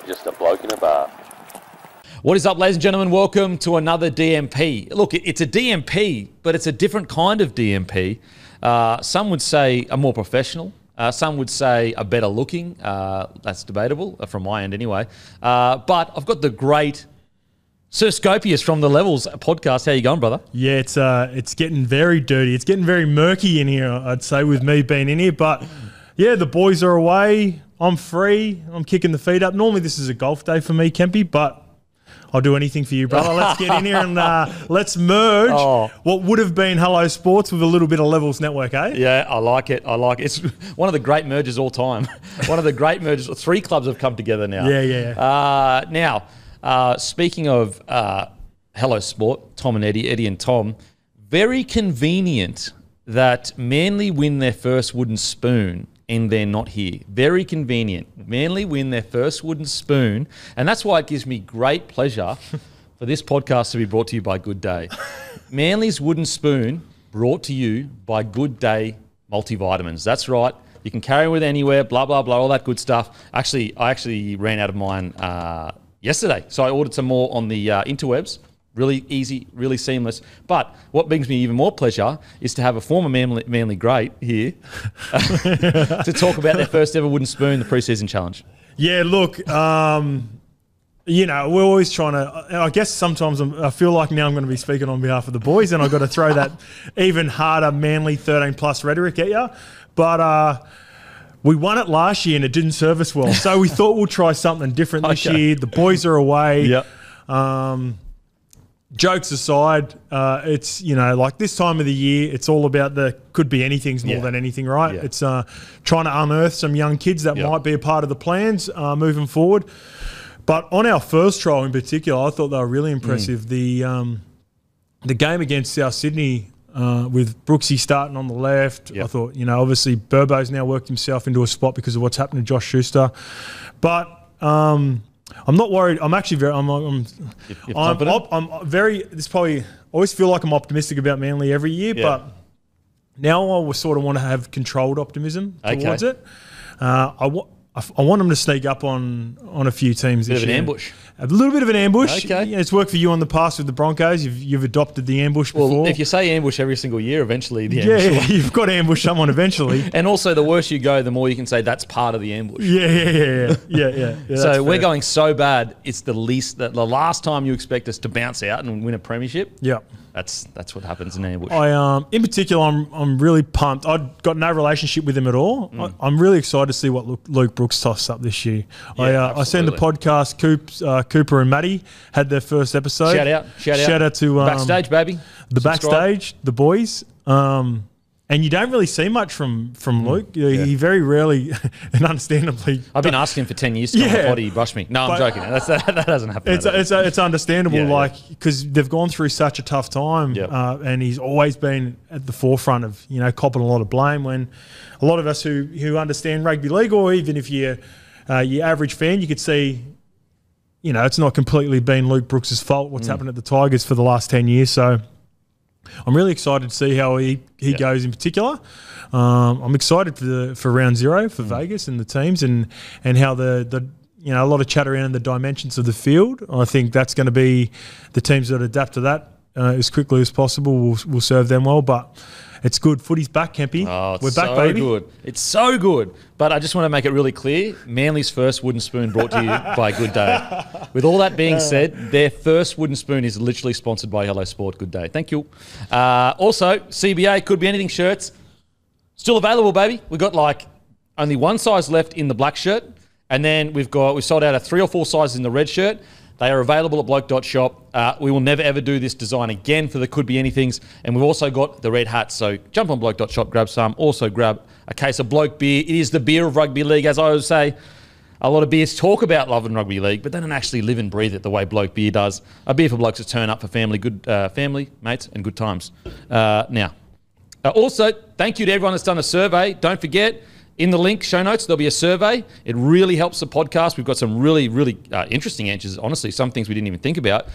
just a bloke in a bar. What is up, ladies and gentlemen? Welcome to another DMP. Look, it's a DMP, but it's a different kind of DMP. Some would say a more professional. Some would say a better looking. That's debatable, from my end anyway. But I've got the great Sir Scopius from the Levels podcast. How you going, brother? Yeah, it's getting very dirty. It's getting very murky in here, I'd say, with me being in here. But yeah, the boys are away. I'm free. I'm kicking the feet up. Normally this is a golf day for me, Kempy, but I'll do anything for you, brother. Let's get in here and let's merge what would have been Hello Sports with a little bit of Levels Network, eh? Yeah, I like it. I like it. It's one of the great mergers all time. One of the great mergers. 3 clubs have come together now. Yeah. Now, speaking of Hello Sport, Tom and Eddie and Tom, very convenient that Manly win their first wooden spoon and they're not here. Very convenient. Manly win their first wooden spoon, and that's why it gives me great pleasure for this podcast to be brought to you by Good Day. Manly's wooden spoon brought to you by Good Day multivitamins. That's right. You can carry it with anywhere, blah, blah, blah, all that good stuff. I actually ran out of mine yesterday, so I ordered some more on the interwebs. Really easy, really seamless. But what brings me even more pleasure is to have a former Manly great here to talk about their first ever wooden spoon, the pre-season challenge. Yeah, look, you know, we're always trying to, I guess sometimes I feel like now I'm going to be speaking on behalf of the boys and I've got to throw that even harder Manly 13-plus rhetoric at you. But we won it last year and it didn't serve us well. So we thought we'll try something different this year. The boys are away. Yep. Jokes aside, it's, you know, like this time of the year, it's all about the could be anything's more than anything, right? Yeah. It's trying to unearth some young kids that might be a part of the plans moving forward. But on our first trial in particular, I thought they were really impressive. The game against South Sydney with Brooksy starting on the left, I thought, you know, obviously Burbo's now worked himself into a spot because of what's happened to Josh Schuster. But I'm not worried. I'm actually very. I'm very. This probably. I always feel like I'm optimistic about Manly every year, but now I sort of want to have controlled optimism towards it. I want them to sneak up on a few teams this year. Bit of an ambush. A little bit of an ambush. Okay. Yeah, it's worked for you on the past with the Broncos. You've adopted the ambush before. Well, if you say ambush every single year, eventually the ambush. Yeah, you've got to ambush someone eventually. And also, the worse you go, the more you can say that's part of the ambush. Yeah. So we're going so bad, it's the last time you expect us to bounce out and win a premiership. Yeah. That's what happens in ambush. In particular, I'm really pumped. I've got no relationship with him at all. I'm really excited to see what Luke Brooks tosses up this year. I seen the podcast. Cooper and Matty had their first episode. Shout out to Backstage, baby. The Backstage, the boys. And you don't really see much from Luke. He very rarely, and understandably, I've been asking him for 10 years to come on the potty. He brushed me. No, I'm joking. That doesn't happen. It's understandable, because they've gone through such a tough time, and he's always been at the forefront of copping a lot of blame. When a lot of us who understand rugby league, or even if you're your average fan, you could see, it's not completely been Luke Brooks' fault what's happened at the Tigers for the last 10 years. So I'm really excited to see how he goes in particular. I'm excited for round 0 for Vegas and the teams and how the a lot of chat around the dimensions of the field. I think that's going to be the teams that adapt to that as quickly as possible will serve them well. But it's good. Footy's back, Kempy. Oh, it's We're back, so baby. Good. It's so good. But I just want to make it really clear, Manly's first wooden spoon brought to you by Good Day. With all that being said, their first wooden spoon is literally sponsored by Hello Sport. Good Day. Thank you. Also, CBA, Could Be Anything shirts, still available, baby. We've got only one size left in the black shirt. And then we've sold out 3 or 4 sizes in the red shirt. They are available at bloke.shop. We will never, ever do this design again for the Could Be Anythings. And we've also got the red hats. So jump on bloke.shop, grab some. Also grab a case of Bloke beer. It is the beer of rugby league. As I always say, a lot of beers talk about love and rugby league, but they don't actually live and breathe it the way Bloke beer does. A beer for blokes to turn up for family, family, mates, and good times. Also, thank you to everyone that's done a survey. Don't forget, in the link, show notes, there'll be a survey. It really helps the podcast. We've got some really, really interesting answers, honestly, some things we didn't even think about.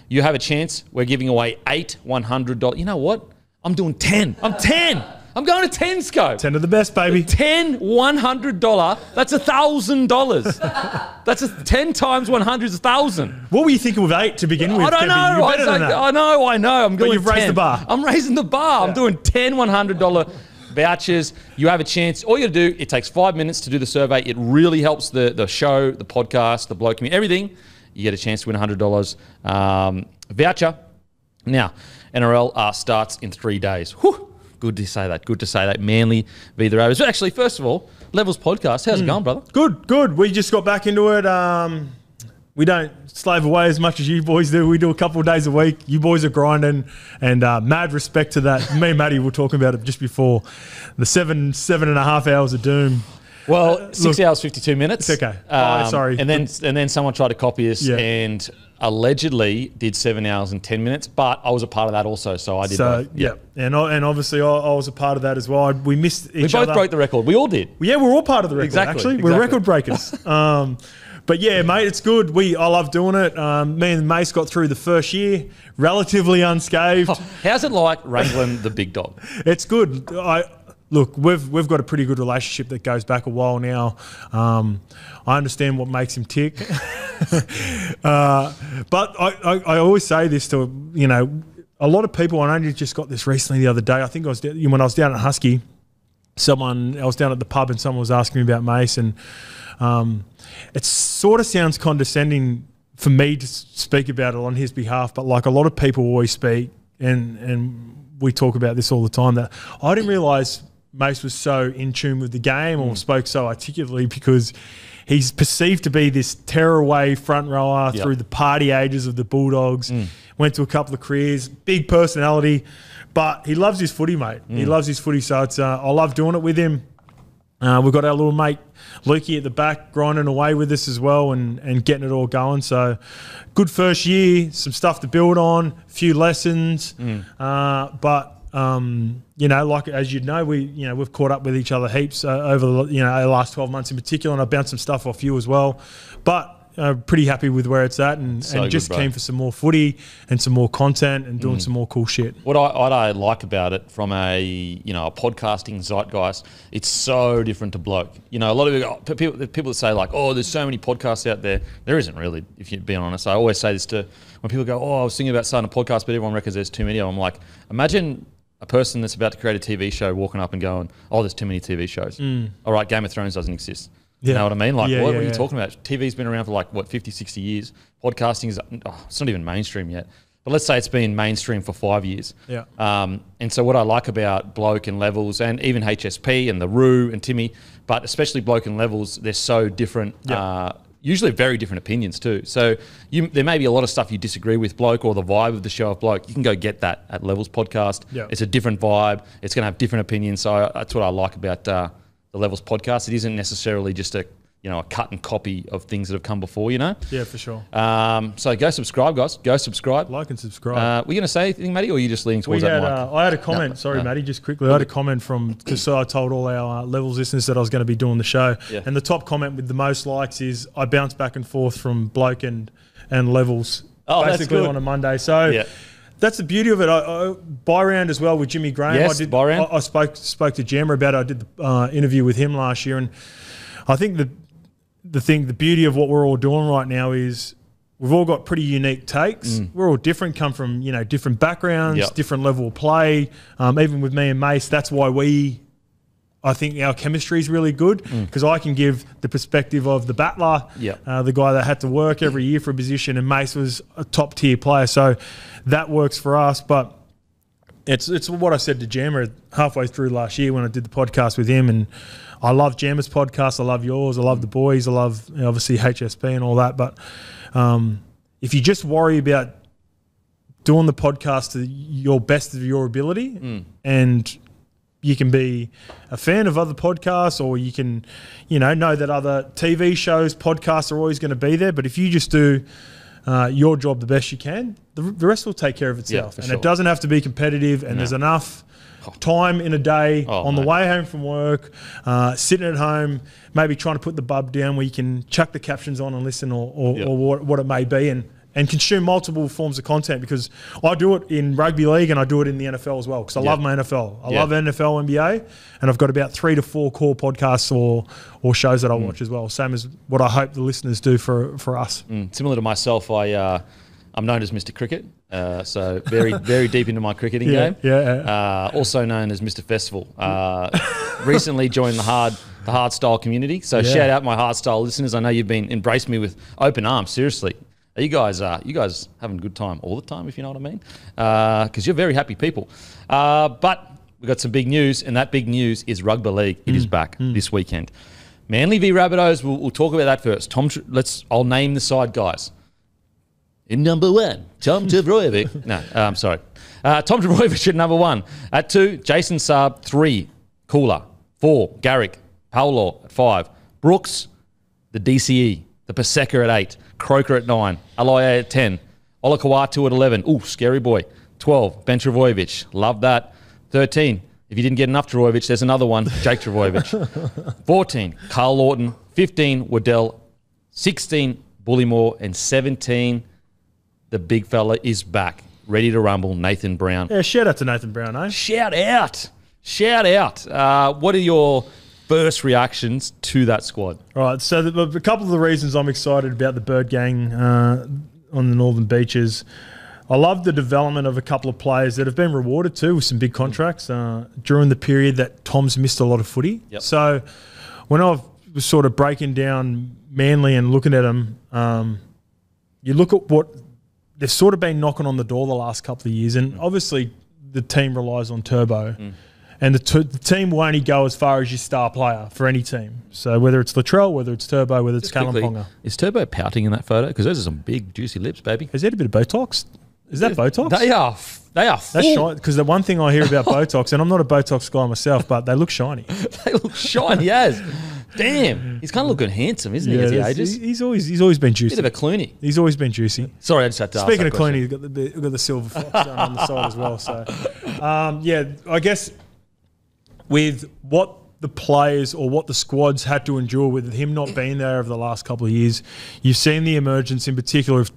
You have a chance. We're giving away 8 $100. You know what? I'm doing 10. I'm 10. I'm going to 10 Scope. 10 of the best, baby. 10 $100. That's $1,000. That's 10 times 100 is 1,000. What were you thinking with 8 to begin with? I don't know. You're better than that. I know. I'm going. You've raised the bar. I'm raising the bar. Yeah. I'm doing 10 $100 vouchers. You have a chance. All you got to do, it takes 5 minutes to do the survey. It really helps the show, the podcast, the bloke community, everything. You get a chance to win $100 voucher. Now, NRL starts in 3 days. Whew. Good to say that. Manly v the Rabbitohs. Actually, first of all, Levels podcast. How's it going, brother? Good. We just got back into it. We don't slave away as much as you boys do. We do a couple of days a week. You boys are grinding, and mad respect to that. Me and Matty were talking about it just before the 7.5 hours of doom. Well, 6 hours, 52 minutes. It's okay. Sorry. And then someone tried to copy us and allegedly did 7 hours and 10 minutes, but I was a part of that also, so I did both. Yeah. And obviously I was a part of that as well. We missed each other. We both broke the record. We all did. Yeah, we're all part of the record, actually. We're record breakers. But yeah, mate, it's good. I love doing it. Me and Mace got through the first year relatively unscathed. How's it like wrangling the big dog? It's good. Look, we've got a pretty good relationship that goes back a while now. I understand what makes him tick. But I always say this to, a lot of people, and I only just got this recently the other day. I think when I was down at Husky, I was down at the pub and someone was asking me about Mace, and it sort of sounds condescending for me to speak about it on his behalf, but like a lot of people always speak, and we talk about this all the time, that I didn't realise Mace was so in tune with the game or spoke so articulately, because he's perceived to be this tearaway front rower through the party ages of the Bulldogs, went to a couple of careers, big personality, but he loves his footy, mate. He loves his footy, so it's I love doing it with him. We've got our little mate Lukey at the back grinding away with us as well and getting it all going. So good first year, some stuff to build on, a few lessons. But like as you know, we've caught up with each other heaps over the last 12 months in particular, and I bounced some stuff off you as well. But pretty happy with where it's at, and just keen for some more footy and some more content and doing some more cool shit. What I like about it from a podcasting zeitgeist, it's so different to bloke. A lot of people that say like, oh, there's so many podcasts out there. There isn't really, if you're being honest. I always say this to when people go, oh, I was thinking about starting a podcast, but everyone reckons there's too many of them. I'm like, imagine a person that's about to create a TV show walking up and going, oh, there's too many TV shows. All right, Game of Thrones doesn't exist. You know what I mean? Like, what are you talking about? TV's been around for 50, 60 years. Podcasting is, it's not even mainstream yet. But let's say it's been mainstream for 5 years. Yeah. And so what I like about Bloke and Levels, and even HSP and the Roo and Timmy, but especially Bloke and Levels, they're so different. Usually very different opinions too. So there may be a lot of stuff you disagree with Bloke or the vibe of the show of Bloke. You can go get that at Levels Podcast. It's a different vibe. It's going to have different opinions. So that's what I like about the Levels Podcast. It isn't necessarily just a cut and copy of things that have come before, Yeah, for sure. So go subscribe, guys. Go subscribe. Like and subscribe. Were you going to say anything, Matty, or are you just leaning towards that mic? I had a comment. Matty, just quickly. I had a comment because I told all our Levels listeners that I was going to be doing the show. Yeah. And the top comment with the most likes is, I bounce back and forth from Bloke and Levels basically on a Monday. So that's the beauty of it. I buy round as well with Jimmy Graham. Yes, buy round. I spoke to Jammer about it. I did the interview with him last year, and I think the beauty of what we're all doing right now is we've all got pretty unique takes. We're all different, come from different backgrounds, different level of play. Even with me and Mace, that's why I think our chemistry is really good, because I can give the perspective of the battler, the guy that had to work every year for a position, and Mace was a top tier player. So that works for us. But it's what I said to Jammer halfway through last year when I did the podcast with him, and I love Jammer's podcast. I love yours. I love the boys. I love obviously HSP and all that. But if you just worry about doing the podcast to your best of your ability, and you can be a fan of other podcasts, or you can, know that other TV shows, podcasts are always going to be there. But if you just do your job the best you can, the rest will take care of itself. It doesn't have to be competitive, and there's enough time in a day on the way home from work, sitting at home, maybe trying to put the bub down where you can chuck the captions on and listen, or what it may be, and and consume multiple forms of content, because I do it in rugby league and I do it in the NFL as well, because I love my NFL. I love NFL, NBA, and I've got about 3 to 4 core podcasts or shows that I watch as well. Same as what I hope the listeners do for us. Similar to myself, I'm known as Mr. Cricket, so very deep into my cricketing game. Also known as Mr. Festival. Recently joined the hard style community. So shout out my hard style listeners. I know you've been embraced me with open arms. Seriously, you guys having a good time all the time, if you know what I mean, because you're very happy people. But we've got some big news, and that big news is rugby league. It is back this weekend. Manly v Rabbitohs. We'll talk about that first. I'll name the side guys. In number 1, Tom Trbojevic. No, I'm sorry. Tom Trbojevic at number 1. At 2, Jason Saab. 3, Cooler. 4, Garrick. Paolo at 5. Brooks, the DCE. The Paseka at 8. Croker at 9. Aloiai at 10. Olakau'atu at 11. Ooh, scary boy. 12, Ben Trbojevic. Love that. 13, if you didn't get enough Trbojevic, there's another one, Jake Trbojevic. 14, Carl Lawton. 15, Waddell. 16, Bullymore. And 17, the big fella is back, ready to rumble, Nathan Brown. Yeah, shout out to Nathan Brown, eh? Shout out. What are your first reactions to that squad? All right, so a couple of the reasons I'm excited about the Bird Gang on the Northern Beaches. I love the development of a couple of players that have been rewarded too with some big contracts during the period that Tom's missed a lot of footy. Yep. So when I was sort of breaking down Manly and looking at them, you look at what they've sort of been knocking on the door the last couple of years, and obviously the team relies on Turbo. And the team will only go as far as your star player for any team. So whether it's Latrell, whether it's Turbo, whether it's Callum Ponga. Is Turbo pouting in that photo? Because those are some big, juicy lips, baby. Has he had a bit of Botox? Is that Botox? They are full. That's shiny. Because the one thing I hear about Botox, and I'm not a Botox guy myself, but they look shiny. They look shiny as. Damn. He's kind of looking handsome, isn't he, as he ages? He's always been juicy. Bit of a Clooney. He's always been juicy. Sorry, I just had to ask Speaking that of Clooney, he's got the silver fox down on the side as well. So, I guess with what the players or what the squads had to endure with him not being there over the last couple of years, you've seen the emergence in particular of,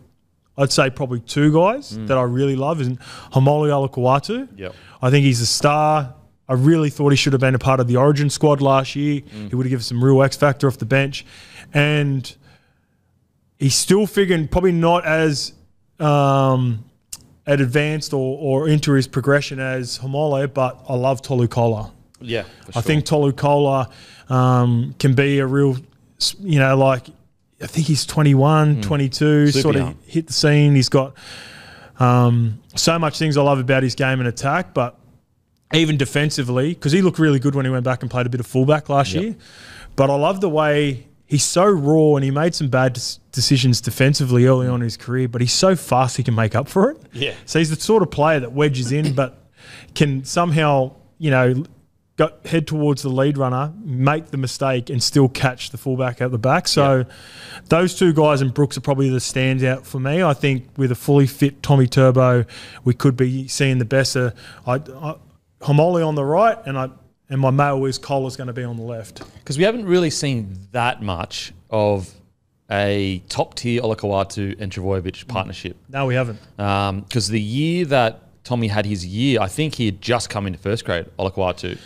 I'd say probably 2 guys that I really love, is Haumole Olakau'atu. Yep. I think he's a star. I really thought he should have been a part of the Origin squad last year. He would have given some real X factor off the bench. And he's still figuring probably not as advanced or into his progression as Haumole, but I love Tolu Kola. Yeah, for sure. I think Tolu Kola can be a real, I think he's 21, 22, Super sort of young. hit the scene. He's got so much things I love about his game and attack, but even defensively, because he looked really good when he went back and played a bit of fullback last year. But I love the way he's so raw, and he made some bad decisions defensively early on in his career, but he's so fast he can make up for it. Yeah. So he's the sort of player that wedges in but can somehow, head towards the lead runner, make the mistake, and still catch the fullback at the back. So those 2 guys and Brooks are probably the standout for me. I think with a fully fit Tommy Turbo, we could be seeing the best of Haumole on the right, and my male is Cola's going to be on the left. Because we haven't really seen that much of a top-tier Olakau'atu and Trbojevic partnership. No, we haven't. Because the year that Tommy had his year, I think he had just come into first grade, Olakau'atu.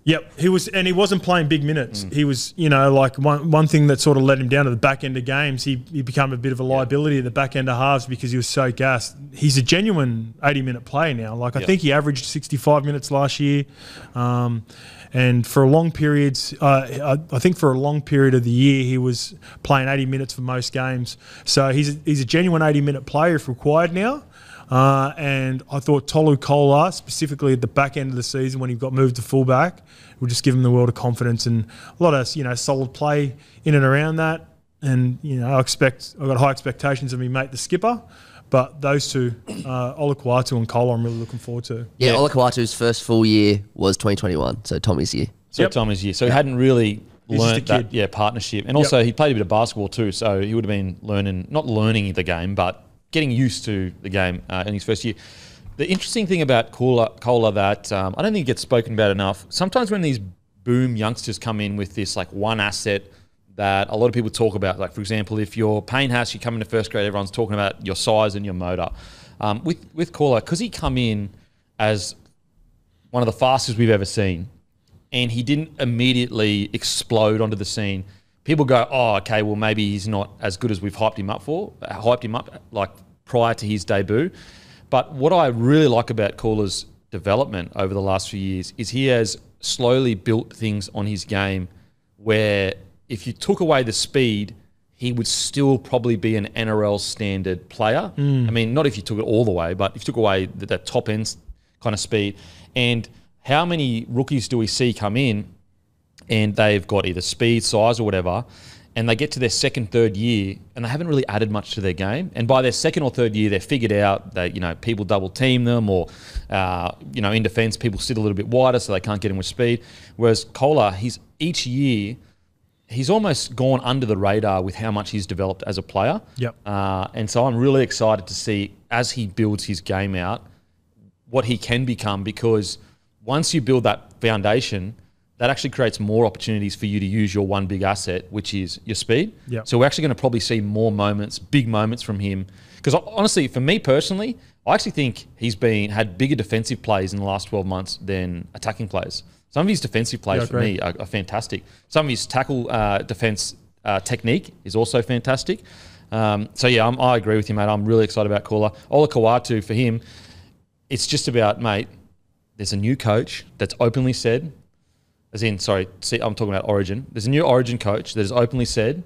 Yep, he wasn't playing big minutes. He was, one thing that sort of let him down at the back end of games. He became a bit of a liability at the back end of halves because he was so gassed. He's a genuine 80-minute player now. I think he averaged 65 minutes last year, and for long periods, I think for a long period of the year, he was playing 80 minutes for most games. So he's a genuine 80-minute player if required now. And I thought Tolu Kola, specifically at the back end of the season when he got moved to fullback, would just give him the world of confidence and a lot of solid play in and around that. And I've got high expectations of me mate the skipper. But those 2, Olakau'atu and Kola, I'm really looking forward to. Yeah, Olakau'atu's first full year was 2021, so Tommy's year. Tommy's year. So he hadn't really learned that partnership. And also he played a bit of basketball too, so he would have been not learning the game, but getting used to the game in his first year. The interesting thing about Kola that I don't think it gets spoken about enough, sometimes when these boom youngsters come in with this one asset, that a lot of people talk about. Like, for example, if you're Payne Haas, you come into first grade, everyone's talking about your size and your motor. With Koula, because he come in as one of the fastest we've ever seen, and he didn't immediately explode onto the scene, people go, oh, okay, well, maybe he's not as good as we've hyped him up like prior to his debut. But what I really like about Koula's development over the last few years is he has slowly built things on his game where if you took away the speed, he would still probably be an NRL standard player. I mean, not if you took it all the way, but if you took away that top end kind of speed. And how many rookies do we see come in and they've got either speed, size or whatever, and they get to their second, third year and they haven't really added much to their game. And by their second or third year, they're figured out that, people double team them or, in defence, people sit a little bit wider so they can't get in with speed. Whereas Koula, each year, he's almost gone under the radar with how much he's developed as a player. Yep. And so I'm really excited to see as he builds his game out, what he can become, because once you build that foundation, that actually creates more opportunities for you to use your one big asset, which is your speed. Yep. So we're actually going to probably see more moments, big moments from him. Because honestly, for me personally, I actually think he's had bigger defensive plays in the last 12 months than attacking plays. Some of his defensive plays for me are fantastic. Some of his tackle defense technique is also fantastic. I agree with you, mate. I'm really excited about Koula. Ola Kawatu, for him, it's just about, mate, there's a new coach that's openly said, I'm talking about Origin. There's a new Origin coach that has openly said,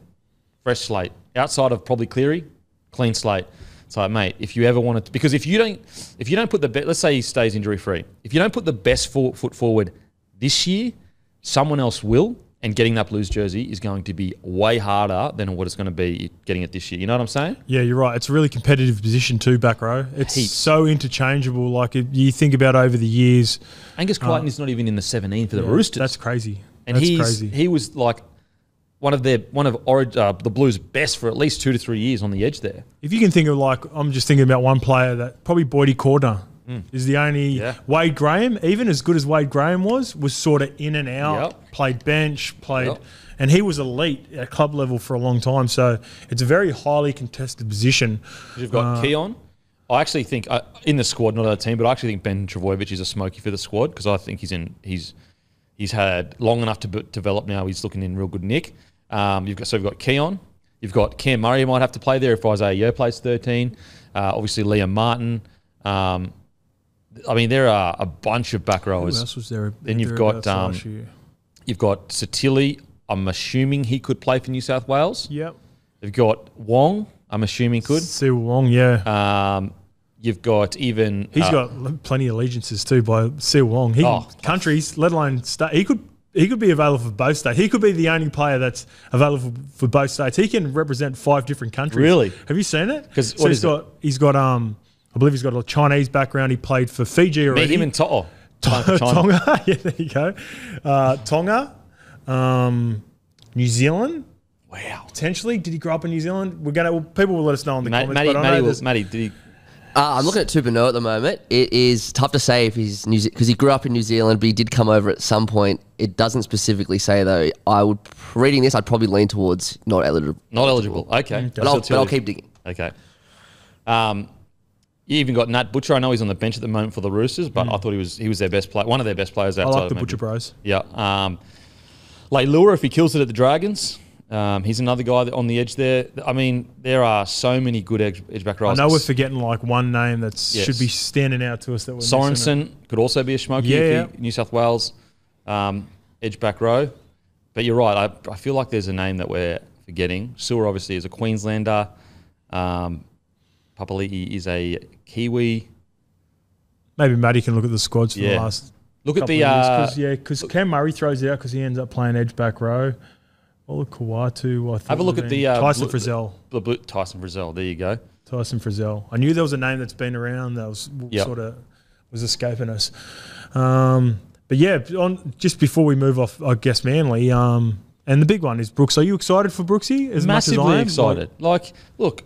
fresh slate. Outside of probably Keary, clean slate. So, mate, if you ever wanted to, because if you don't put let's say he stays injury free. If you don't put the best foot forward this year, someone else will, and getting that Blues jersey is going to be way harder than what it's going to be getting it this year. You know what I'm saying? Yeah, you're right. It's a really competitive position too, back row. It's so interchangeable. Like, you think about over the years. Angus Crichton is not even in the 17 for the Roosters. That's crazy. And he was like one of the Blues' best for at least 2 to 3 years on the edge there. If you can think of, I'm just thinking about one player that probably Boydie Cordner is the only. Wade Graham, even as good as Wade Graham was sort of in and out, played bench, and he was elite at club level for a long time. So it's a very highly contested position. You've got Keon. I actually think in the squad, not on the team, but I actually think Ben Travojevic is a smoky for the squad because I think he's had long enough to develop now. He's looking in real good nick. We've got Keon. You've got Cam Murray, who might have to play there if Isaiah Yeo plays 13. Obviously, Liam Martin. There are a bunch of back rowers. Who else was there? Then you've got Satili. I'm assuming he could play for New South Wales. Yep. You've got Wong. I'm assuming could. Siu Wong, yeah. You've got even... He's got plenty of allegiances too by Siu Wong. Countries, let alone state. He could be available for both states. He could be the only player that's available for both states. He can represent 5 different countries. Really? Have you seen it? Because he's got I believe he's got a Chinese background. He played for Fiji already. Meet him in Tonga. Yeah, there you go. Tonga, New Zealand. Wow. Potentially, did he grow up in New Zealand? People will let us know in the comments. Matty, did he? I'm looking at Tupino at the moment. It is tough to say if he's because he grew up in New Zealand, but he did come over at some point. It doesn't specifically say though. Reading this, I'd probably lean towards not eligible. Not eligible. Okay. But I'll keep digging. Okay. You even got Nat Butcher. I know he's on the bench at the moment for the Roosters, but I thought he was their best player, one of their best players outside. I like the Butcher Bros. Yeah. Leilua, if he kills it at the Dragons, he's another guy on the edge there. I mean, there are so many good edge back rowers. I know we're forgetting one name that should be standing out to us. That we're Sorensen could also be a smoky. New South Wales edge back row. But you're right. I feel like there's a name that we're forgetting. Sewer obviously is a Queenslander. Papali'i is a Kiwi. Maybe Matty can look at the squads for the last. Look at the because Cam Murray throws out because he ends up playing edge back row. Ola Kawatu, I think. Have a look at the Tyson Frizzell. Tyson Frizzell. There you go. Tyson Frizzell. I knew there was a name that's been around that was sort of was escaping us. But yeah, just before we move off, I guess Manly. And the big one is Brooks. Are you excited for Brooksy as Massively much as I am? Excited. Look,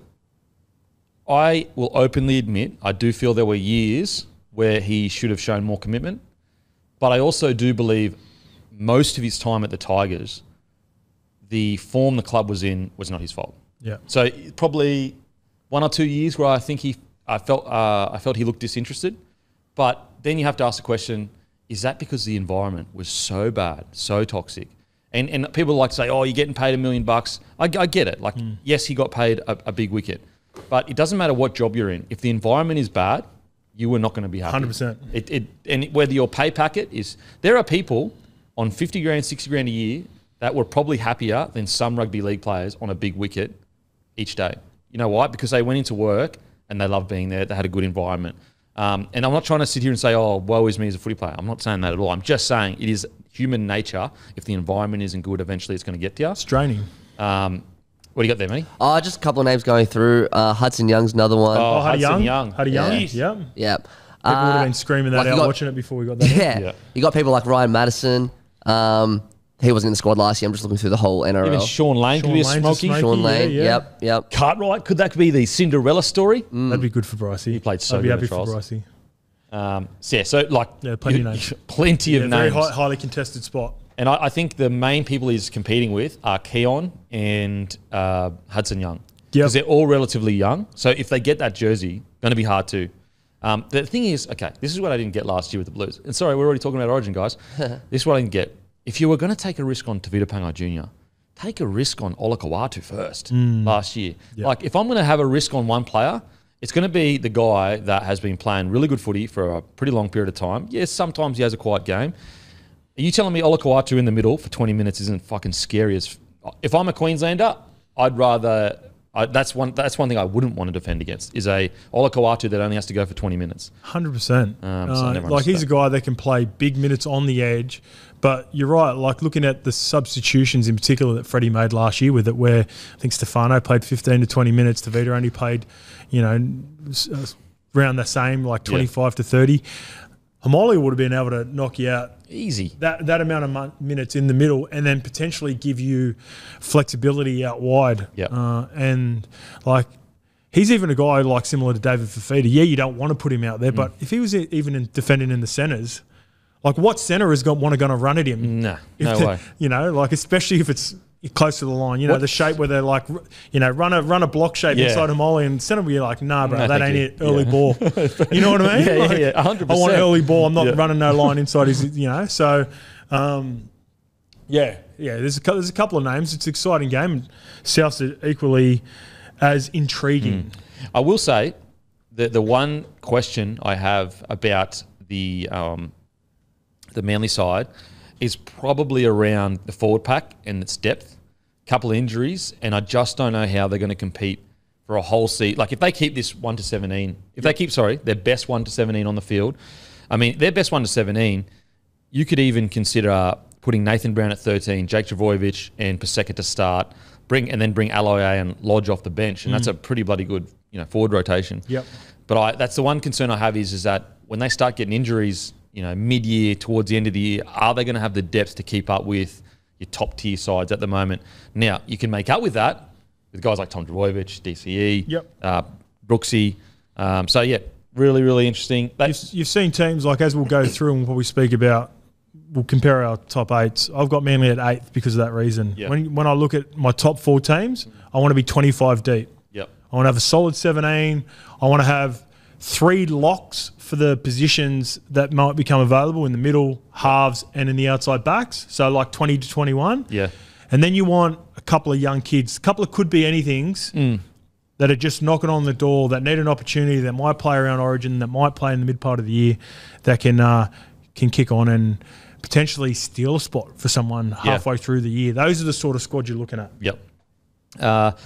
I will openly admit I do feel there were years where he should have shown more commitment, but I also do believe most of his time at the Tigers, the form the club was in was not his fault. Yeah. So probably 1 or 2 years where I felt he looked disinterested. But then you have to ask the question, is that because the environment was so bad, so toxic? And people like to say, oh, you're getting paid $1 million. I get it. Like, yes, he got paid a big wicket. But it doesn't matter what job you're in. If the environment is bad, you are not going to be happy. 100%. And whether your pay packet is... There are people on 50 grand, 60 grand a year that were probably happier than some rugby league players on a big wicket each day. You know why? Because they went into work and they loved being there. They had a good environment. And I'm not trying to sit here and say, oh, woe is me as a footy player. I'm not saying that at all. I'm just saying it is human nature. If the environment isn't good, eventually it's going to get to you. It's draining. What do you got there, Matty? Just a couple of names going through. Hudson Young's another one. Oh, Hudson Young. Hudson Young, yeah. yeah. Yep. People would have been screaming that out watching it before we got that. Yeah. You got people like Ryan Madison. He wasn't in the squad last year. I'm just looking through the whole NRL. Even Sean Lane could be a smoky. Sean Lane, yep. Cartwright, could that be the Cinderella story? That'd be good for Brycey. He played so I'd be good happy in the for trials. Brycey. Plenty of names. Plenty of names. Very highly contested spot. And I think the main people he's competing with are Keon and Hudson Young. Because they're all relatively young. So if they get that jersey, going to be hard too. The thing is, okay, this is what I didn't get last year with the Blues. And sorry, we're already talking about Origin, guys. This is what I didn't get. If you were going to take a risk on Tavita Pangai Jr., take a risk on Olakau'atu first last year. Yep. Like, if I'm going to have a risk on one player, it's going to be the guy that has been playing really good footy for a pretty long period of time. Yes, sometimes he has a quiet game. Are you telling me Olakau'atu in the middle for 20 minutes isn't fucking scary as... If I'm a Queenslander, I'd rather... that's one thing I wouldn't want to defend against, is a Olakau'atu that only has to go for 20 minutes. 100%. Like, he's a guy that can play big minutes on the edge. But you're right, like looking at the substitutions in particular that Freddie made last year with it, where I think Stefano played 15 to 20 minutes, Tavita only played, around the same, like 25 to 30. Hamoli would have been able to knock you out easy. That amount of minutes in the middle, and then potentially give you flexibility out wide. And like, he's even a guy like similar to David Fafita. Yeah, you don't want to put him out there, but if he was even defending in the centres, like, what centre is going to run at him? No way. Especially if it's close to the line. The shape where they're like, run a block shape inside Hamoli, and centre will be like, nah, bro, that ain't it. Early ball. You know what I mean? 100%. I want an early ball. I'm not running no line inside his, So, there's a couple of names. It's an exciting game. And South's equally as intriguing. I will say that the one question I have about the Manly side is probably around the forward pack and its depth. Couple of injuries, and I just don't know how they're going to compete for a whole season. Like, if they keep this 1 to 17, if they keep, their best 1 to 17 on the field, I mean, their best 1 to 17, you could even consider putting Nathan Brown at 13, Jake Trbojevic and Paseka to start, bring Aloiai and Lodge off the bench, and that's a pretty bloody good, forward rotation. Yep. But that's the one concern I have is that when they start getting injuries, mid-year, towards the end of the year, are they going to have the depth to keep up with your top-tier sides at the moment? Now, you can make up with that with guys like Tom Trbojevic, DCE, Brooksy. Really, really interesting. You've seen teams, like, as we'll go through and we'll probably speak about, we'll compare our top 8s. I've got Manly at 8th because of that reason. Yep. When I look at my top 4 teams, I want to be 25 deep. Yep. I want to have a solid 17. I want to have 3 locks for the positions that might become available in the middle, halves, and in the outside backs. So like 20 to 21. Yeah. And then you want a couple of young kids, a couple of could be anythings that are just knocking on the door, that need an opportunity, that might play around Origin, that might play in the mid part of the year, that can kick on and potentially steal a spot for someone halfway through the year. Those are the sort of squad you're looking at. Yep.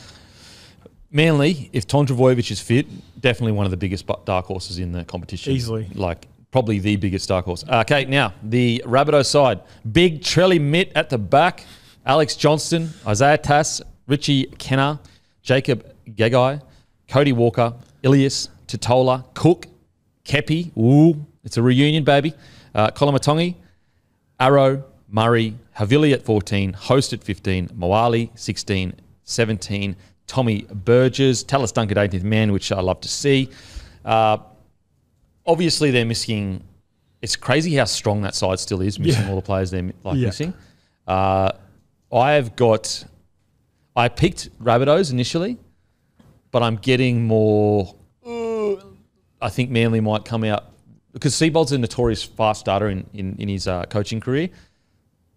Manly, if Tom Trbojevic is fit, definitely one of the biggest dark horses in the competition. Easily. Like, probably the biggest dark horse. Okay, now, the Rabbitohs side. Big Trelly Mitt at the back. Alex Johnston, Isaiah Tass, Richie Kenner, Jacob Gagai, Cody Walker, Ilias, Totola, Cook, Kepi. Ooh, it's a reunion, baby. Kolomatongi, Arrow, Murray, Havili at 14, Host at 15, Moali 16, 17, Tommy Burgess, Tallis Dunk at 18th man, which I love to see. Obviously, they're missing... It's crazy how strong that side still is, missing all the players they're missing. I have got I picked Rabbitohs initially, but I'm getting more. I think Manly might come out because Seibold's a notorious fast starter in his coaching career.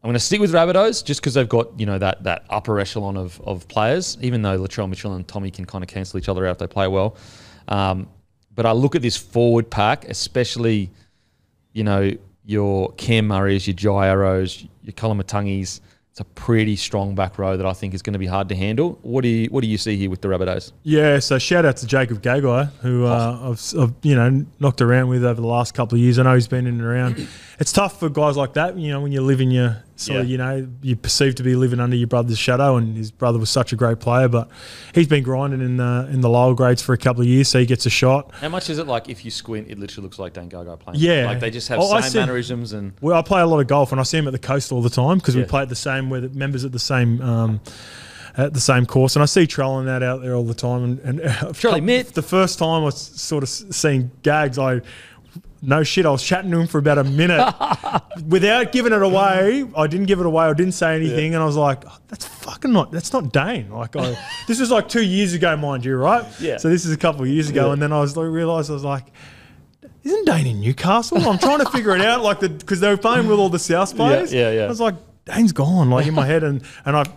I'm going to stick with Rabbitohs just because they've got that upper echelon of players. Even though Latrell Mitchell and Tommy can kind of cancel each other out if they play well, but I look at this forward pack, especially your Cam Murrays, your Jai Arrows, your Kolomatungis. It's a pretty strong back row that I think is going to be hard to handle. What do you see here with the Rabbitohs? Yeah, so shout out to Jacob Gagai, who I've knocked around with over the last couple of years. I know he's been in and around. It's tough for guys like that, when you live in your you perceive to be living under your brother's shadow, and his brother was such a great player, but he's been grinding in the lower grades for a couple of years, so he gets a shot. How much is it like if you squint, it literally looks like Dan Gagai playing? Yeah. Like they just have same mannerisms and... Well, I play a lot of golf, and I see him at the coast all the time because we play at the same, we're the members at the same course, and I see Trellin out there all the time. And Charlie Mitt. The first time I was sort of seeing Gags, no shit, I was chatting to him for about a minute without giving it away. I didn't give it away. I didn't say anything, and I was like, that's not Dane. This was like 2 years ago, mind you, right? Yeah. So this is a couple of years ago, and then I realised I was like, isn't Dane in Newcastle? I'm trying to figure it out, because they were playing with all the South players. Yeah. I was like, Dane's gone, in my head, and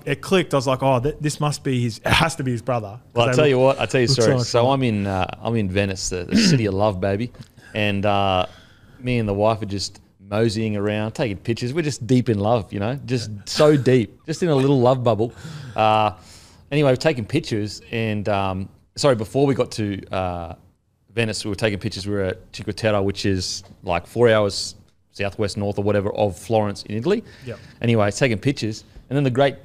it clicked. I was like, this must be it has to be his brother. Well, I'll tell you a story. So I'm in Venice, the city of love, baby. And me and the wife are just moseying around, taking pictures. We're just deep in love, just so deep, just in a little love bubble. Anyway, we're taking pictures. And, before we got to Venice, we were taking pictures. We were at Cinqueterre, which is like 4 hours southwest, north or whatever of Florence in Italy. Yep. Anyway, taking pictures. And then the great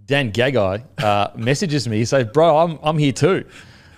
Dan Gagai messages me. He says, bro, I'm here too.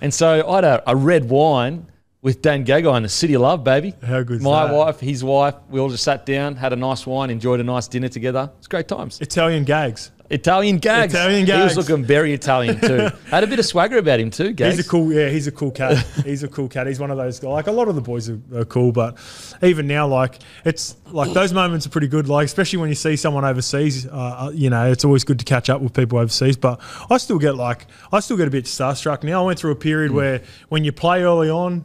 And so I had a red wine with Dan Gagai in the city of love, baby. How good is My that? wife, his wife, we all just sat down, had a nice wine, enjoyed a nice dinner together. It's great times. Italian Gags. Italian Gags. He was looking very Italian too. Had a bit of swagger about him too, Gags. He's a cool cat. He's a cool cat. He's one of those guys. A lot of the boys are cool, but even now, it's those moments are pretty good. Especially when you see someone overseas, it's always good to catch up with people overseas. But I still get a bit starstruck now. I went through a period where when you play early on,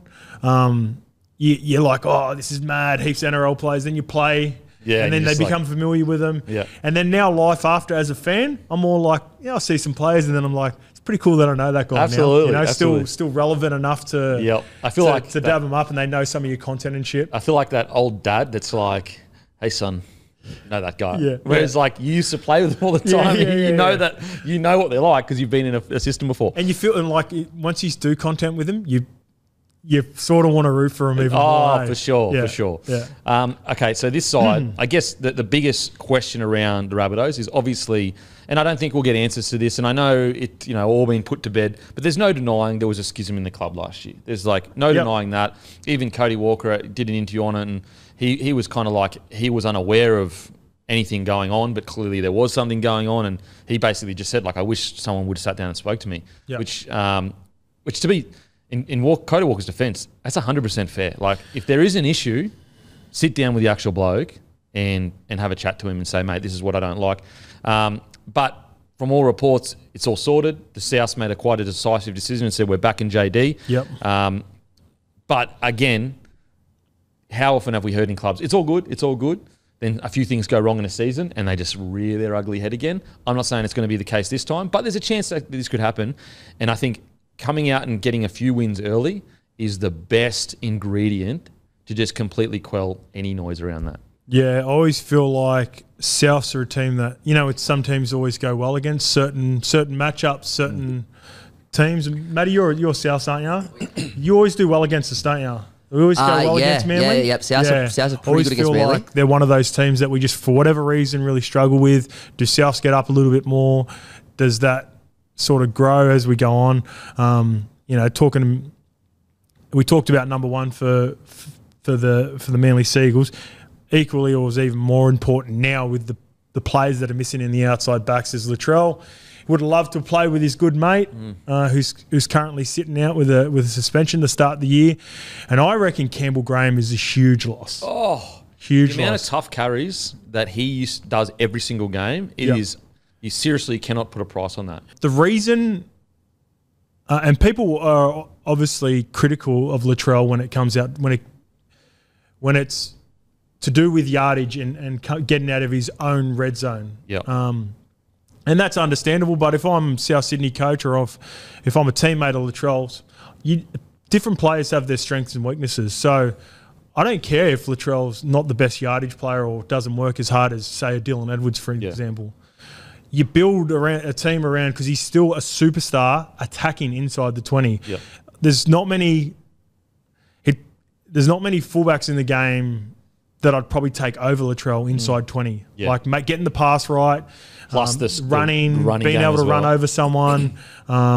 you're like, this is mad. Heaps of NRL players. Then you play. Yeah, and then they become familiar with them. Yeah. And then now life after as a fan, I'm more like, I see some players and then I'm like, it's pretty cool that I know that guy absolutely, now. Absolutely. Still relevant enough to I feel like to dab them up and they know some of your content and shit. I feel like that old dad that's like, hey son, know that guy. Yeah. Whereas you used to play with them all the time. You know what they're like because you've been in a system before. And you feel like once you do content with them, you sort of want to root for them even more. Oh, for sure. Yeah. Okay, so this side, I guess the biggest question around the Rabbitohs is obviously, and I don't think we'll get answers to this, and I know it, all been put to bed, but there's no denying there was a schism in the club last year. There's no denying that. Even Cody Walker did an interview on it, and he was kind of he was unaware of anything going on, but clearly there was something going on, and he basically just said, I wish someone would have sat down and spoke to me, which to be... In Cody Walker's defence, that's 100% fair. If there is an issue, sit down with the actual bloke and have a chat to him and say, mate, this is what I don't like. But from all reports, it's all sorted. The Souths made quite a decisive decision and said, we're back in JD. Yep. But again, how often have we heard in clubs, it's all good. Then a few things go wrong in a season and they just rear their ugly head again. I'm not saying it's going to be the case this time, but there's a chance that this could happen. And I think coming out and getting a few wins early is the best ingredient to just completely quell any noise around that. Yeah, I always feel like Souths are a team that, some teams always go well against certain matchups, certain teams. Matty, you're Souths, aren't you? You always do well against us, don't you? We always go well against Manly. Yeah. Souths are pretty good against Manly. Like they're one of those teams that we just, for whatever reason, really struggle with. Do Souths get up a little bit more? Does that sort of grow as we go on? We talked about number one for the Manly Seagulls. Equally, or was even more important now with the players that are missing in the outside backs is Latrell. Would love to play with his good mate, who's currently sitting out with a suspension to start the year, and I reckon Campbell Graham is a huge loss. Oh, huge the amount loss. of tough carries that he does every single game is You seriously cannot put a price on that. The reason, and people are obviously critical of Latrell when it comes out, when it's to do with yardage and getting out of his own red zone. Yeah. And that's understandable, but if I'm South Sydney coach or if I'm a teammate of Latrell's, different players have their strengths and weaknesses. So I don't care if Latrell's not the best yardage player or doesn't work as hard as, say, a Dylan Edwards, for example. You build a team around, because he's still a superstar attacking inside the 20. Yep. There's not many fullbacks in the game that I'd probably take over Latrell inside 20. Yeah. Like getting the pass right, plus the running being able to run over someone.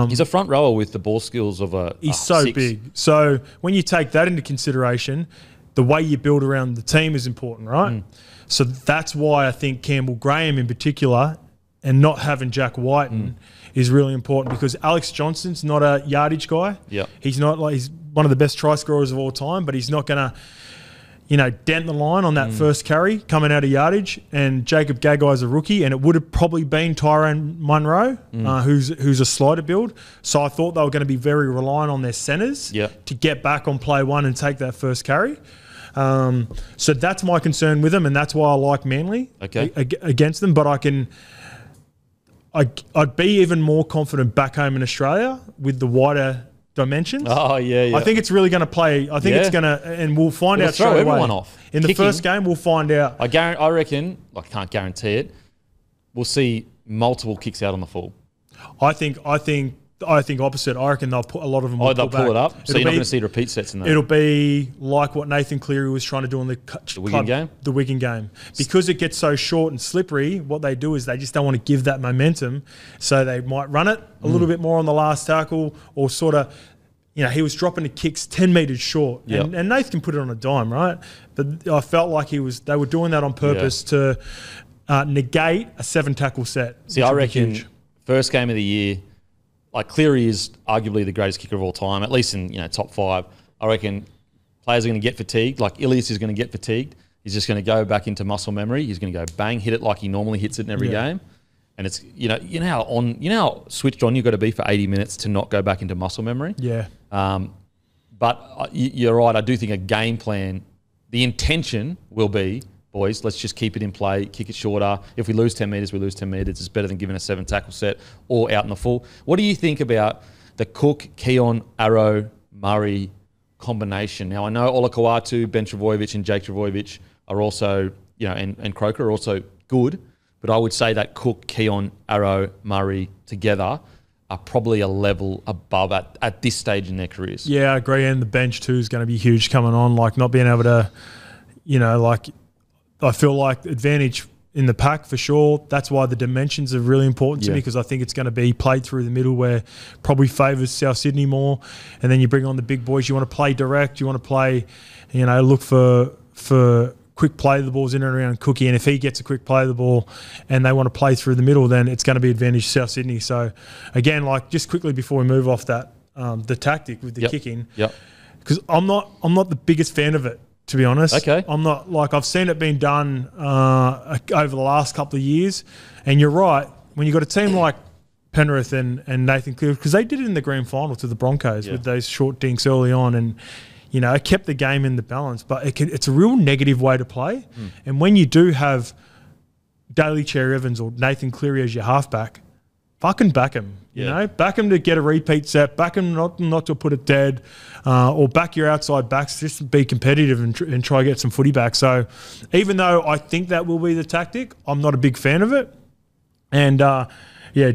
He's a front rower with the ball skills of a He's so 6. big. So when you take that into consideration, the way you build around the team is important, right? So that's why I think Campbell Graham in particular, and not having Jack Whiten is really important, because Alex Johnson's not a yardage guy. Yeah. He's one of the best try scorers of all time, but he's not going to, dent the line on that first carry coming out of yardage. And Jacob Gagai's a rookie, and it would have probably been Tyrone Munro, who's a slider build. So I thought they were going to be very reliant on their centres to get back on play one and take that first carry. So that's my concern with them, and that's why I like Manly against them. But I'd be even more confident back home in Australia with the wider dimensions. Oh, yeah. I think it's really going to play. I think it's going to, and we'll find out straight away. Throw everyone off. In the first game, we'll find out. I reckon, I can't guarantee it, we'll see multiple kicks out on the full. I think opposite. I reckon they'll put a lot of them. They'll pull it up. So you're not going to see repeat sets in that. It'll be like what Nathan Cleary was trying to do in the Wigan game. Because it gets so short and slippery, what they do is they just don't want to give that momentum. So they might run it a little bit more on the last tackle, or sort of, he was dropping the kicks 10 metres short. Yep. And Nathan can put it on a dime, right? But I felt like they were doing that on purpose to negate a 7-tackle set. See, I reckon first game of the year, like Cleary is arguably the greatest kicker of all time, at least in top 5. I reckon players are going to get fatigued. Like Ilias is going to get fatigued. He's just going to go back into muscle memory. He's going to go bang, hit it like he normally hits it in every game. And it's you know how switched on you've got to be for 80 minutes to not go back into muscle memory. Yeah. But you're right. I do think a game plan, the intention will be, boys, let's just keep it in play, kick it shorter. If we lose 10 metres, we lose 10 metres. It's better than giving a 7-tackle set or out in the full. What do you think about the Cook, Keon, Arrow, Murray combination? Now, I know Olakau'atu, Ben Travojevic and Jake Travojevic are also, and Croker are also good, but I would say that Cook, Keon, Arrow, Murray together are probably a level above at this stage in their careers. Yeah, I agree. And the bench too is going to be huge coming on, like not being able to, I feel like advantage in the pack for sure. That's why the dimensions are really important to me, because I think it's going to be played through the middle, where probably favours South Sydney more. And then you bring on the big boys. You want to play direct. You want to play, look for quick play of the balls in and around Cookie. And if he gets a quick play of the ball and they want to play through the middle, then it's going to be advantage South Sydney. So again, like just quickly before we move off that, the tactic with the kicking, because I'm not the biggest fan of it, to be honest. Okay. I'm not, I've seen it being done over the last couple of years. And you're right, when you've got a team like Penrith and Nathan Cleary, because they did it in the grand final to the Broncos with those short dinks early on, and it kept the game in the balance. But it's a real negative way to play. And when you do have Daly Cherry Evans or Nathan Cleary as your halfback, fucking back him. Back him to get a repeat set, back him not to put it dead, or back your outside backs just to be competitive and try to get some footy back. So even though I think that will be the tactic, I'm not a big fan of it. And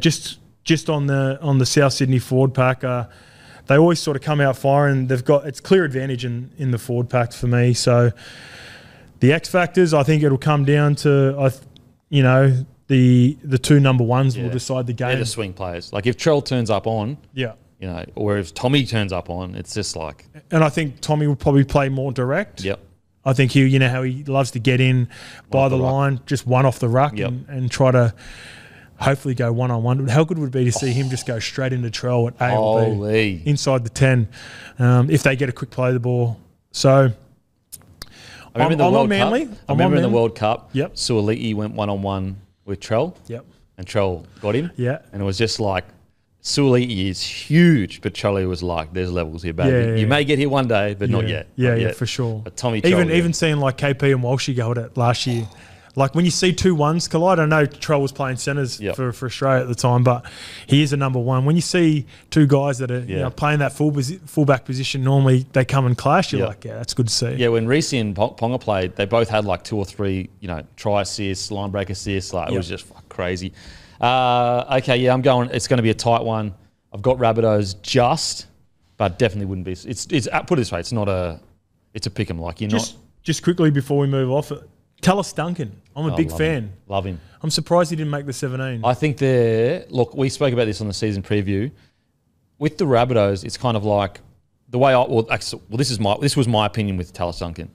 just on the South Sydney forward pack, they always sort of come out firing. It's clear advantage in the forward pack for me. So the X factors, I think it'll come down to the two number ones will decide the game. They're the swing players. Like if Trell turns up on, or if Tommy turns up on, it's just like. And I think Tommy will probably play more direct. Yep. I think how he loves to get in by the line, just one off the ruck and try to hopefully go one-on-one. How good would it be to see him just go straight into Trell at A or B inside the 10 if they get a quick play of the ball. So I remember in the World Cup. Manly. In the World Cup, Suoliti went one-on-one with Trell. Yep. and Trell got him. Yeah. And it was just like, Sully is huge, but Charlie was like, "There's levels here, baby. You may get here one day, but not yet. Yeah, not yeah, yet." for sure. But Tommy, even seeing like KP and Walshy go at it last year, like when you see 2 1s collide. I know Trell was playing centres for Australia at the time, but he is a number one. When you see 2 guys that are playing that fullback position, normally they come and clash. You're like, yeah, that's good to see. Yeah, when Reece and Ponga played, they both had like 2 or 3, try assists, line break assists. Like it was just crazy. Okay, yeah, I'm going. It's going to be a tight one. I've got Rabbitohs but definitely wouldn't be. It's put it this way. It's not a. It's a pick 'em. Like just quickly before we move off it. Tallis Duncan. I'm a big fan. Love him. I'm surprised he didn't make the 17. I think look, we spoke about this on the season preview. With the Rabbitohs, it's kind of like the way this was my opinion with Tallis Duncan.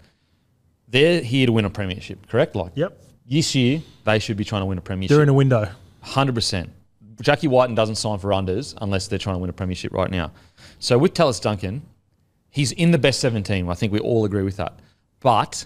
They're here to win a premiership, correct? Like, yep. This year they should be trying to win a premiership. They're in a window. 100%. Jackie Whiten doesn't sign for unders unless they're trying to win a premiership right now. So with Tallis Duncan, he's in the best 17. I think we all agree with that. But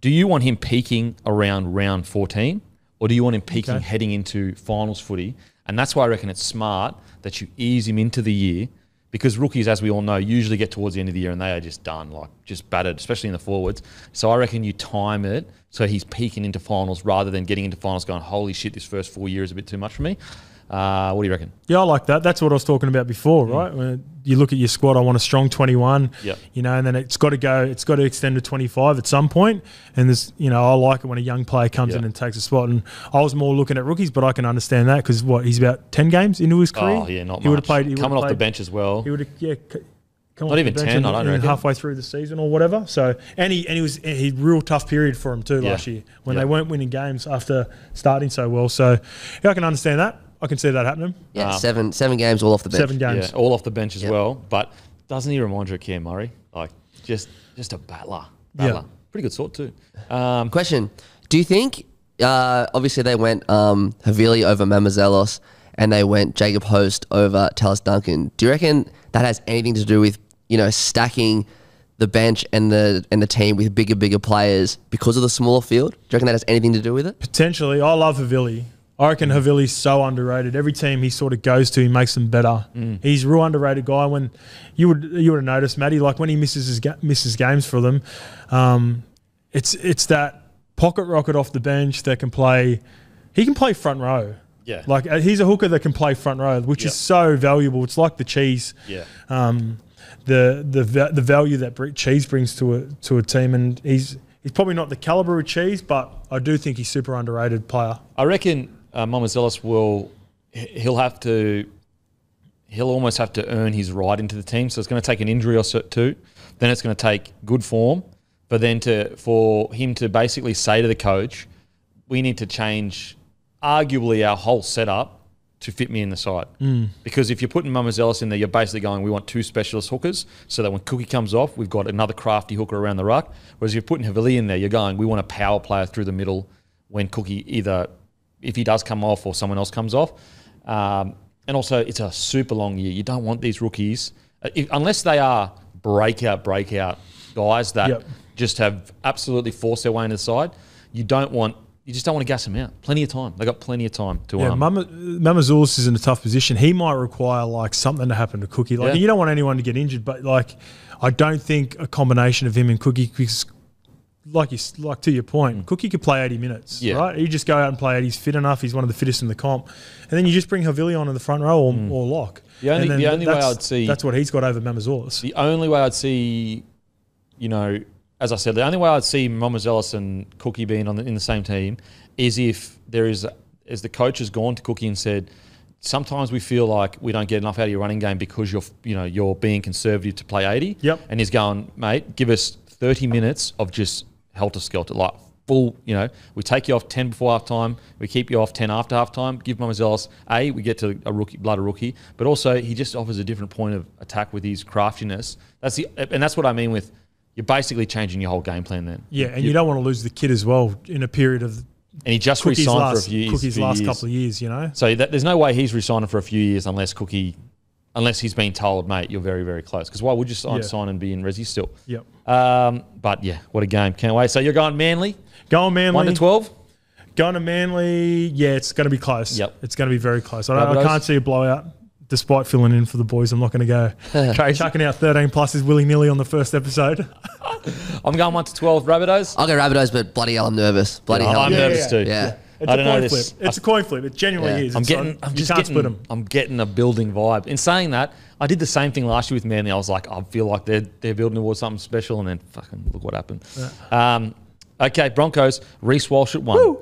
do you want him peaking around round 14 or do you want him peaking heading into finals footy? And that's why I reckon it's smart that you ease him into the year because rookies, as we all know, usually get towards the end of the year and they are just done, like just battered, especially in the forwards. So I reckon you time it so he's peaking into finals rather than getting into finals going, holy shit, this first 4 years is a bit too much for me. What do you reckon? Yeah, I like that. That's what I was talking about before, right? When you look at your squad, I want a strong 21, and then it's got to extend to 25 at some point. And there's, I like it when a young player comes in and takes a spot. And I was more looking at rookies, but I can understand that because he's about 10 games into his career. Oh, yeah, not much. Coming off the bench as well. He would have, come not even 10, I don't reckon. Halfway through the season or whatever. So, and he was a real tough period for him too last year when they weren't winning games after starting so well. So, I can understand that. I can see that happening. Yeah, seven games all off the bench. 7 games. Yeah, all off the bench as well. But doesn't he remind you of Keary Murray? Like, just a battler. Yeah. Pretty good sort too. Question. Do you think, obviously they went Havili over Mamazelos and they went Jacob Host over Tallis Duncan. Do you reckon that has anything to do with, stacking the bench and the team with bigger players because of the smaller field? Do you reckon that has anything to do with it? Potentially. I love Havili. I reckon Havili's so underrated. Every team he sort of goes to, he makes them better. He's a real underrated guy. When you would have noticed, Matty, like when he misses games for them, it's that pocket rocket off the bench that can play. He can play front row. Yeah, like he's a hooker that can play front row, which is so valuable. It's like the cheese. Yeah. The value that cheese brings to a team, and he's probably not the caliber of cheese, but I do think he's super underrated player. I reckon. Mamazelos he'll almost have to earn his right into the team. So it's going to take an injury or two. Then it's going to take good form. But then for him to basically say to the coach, we need to change arguably our whole setup to fit me in the side. Because if you're putting Mamazelos in there, you're basically going, we want 2 specialist hookers so that when Cookie comes off, we've got another crafty hooker around the ruck. Whereas if you're putting Havili in there, you're going, we want a power player through the middle when Cookie either... if he does come off or someone else comes off. And also, it's a super long year. You don't want these rookies, unless they are breakout guys that just have absolutely forced their way into the side, you just don't want to gas them out. Plenty of time. They've got plenty of time to Mamazelos is in a tough position. He might require like something to happen to Cookie. Like you don't want anyone to get injured, but like I don't think a combination of him and Cookie like to your point, Cookie could play 80 minutes, right? You just go out and play 80. He's fit enough. He's one of the fittest in the comp. And then you just bring Havili on in the front row or lock. The only way I'd see... That's what he's got over Mamazelos. The only way I'd see, as I said, the only way I'd see Mamazelos and Cookie being in the same team is if as the coach has gone to Cookie and said, sometimes we feel like we don't get enough out of your running game because you're being conservative to play 80. Yep. And he's going, mate, give us 30 minutes of just helter-skelter, like full, we take you off 10 before half-time, we keep you off 10 after half-time, give Mamazelos, we get to a rookie, but also he just offers a different point of attack with his craftiness. And that's what I mean with, you're basically changing your whole game plan then. Yeah, and you don't want to lose the kid as well in a period of... And he just re-signed for a few years. Cookie's last couple of years, So there's no way he's re-signing for a few years unless he's been told, mate, you're very, very close. Because why would you sign and be in Resi still? Yep. But yeah, what a game. Can't wait. So you're going Manly? Going Manly. 1 to 12? Going to Manly, yeah, it's going to be close. Yep. It's going to be very close. I can't see a blowout, despite filling in for the boys. I'm not going to go chucking out 13 pluses willy-nilly on the first episode. I'm going 1 to 12 Rabbitohs. I'll go Rabbitohs, but bloody hell, I'm nervous. Bloody hell, I'm nervous too. Yeah. It's a coin flip. It's a coin flip. It genuinely is. I'm getting a building vibe. In saying that, I did the same thing last year with Manly. I was like, I feel like they're building towards something special, and then fucking look what happened. Yeah. Okay, Broncos, Reece Walsh at 1. Woo!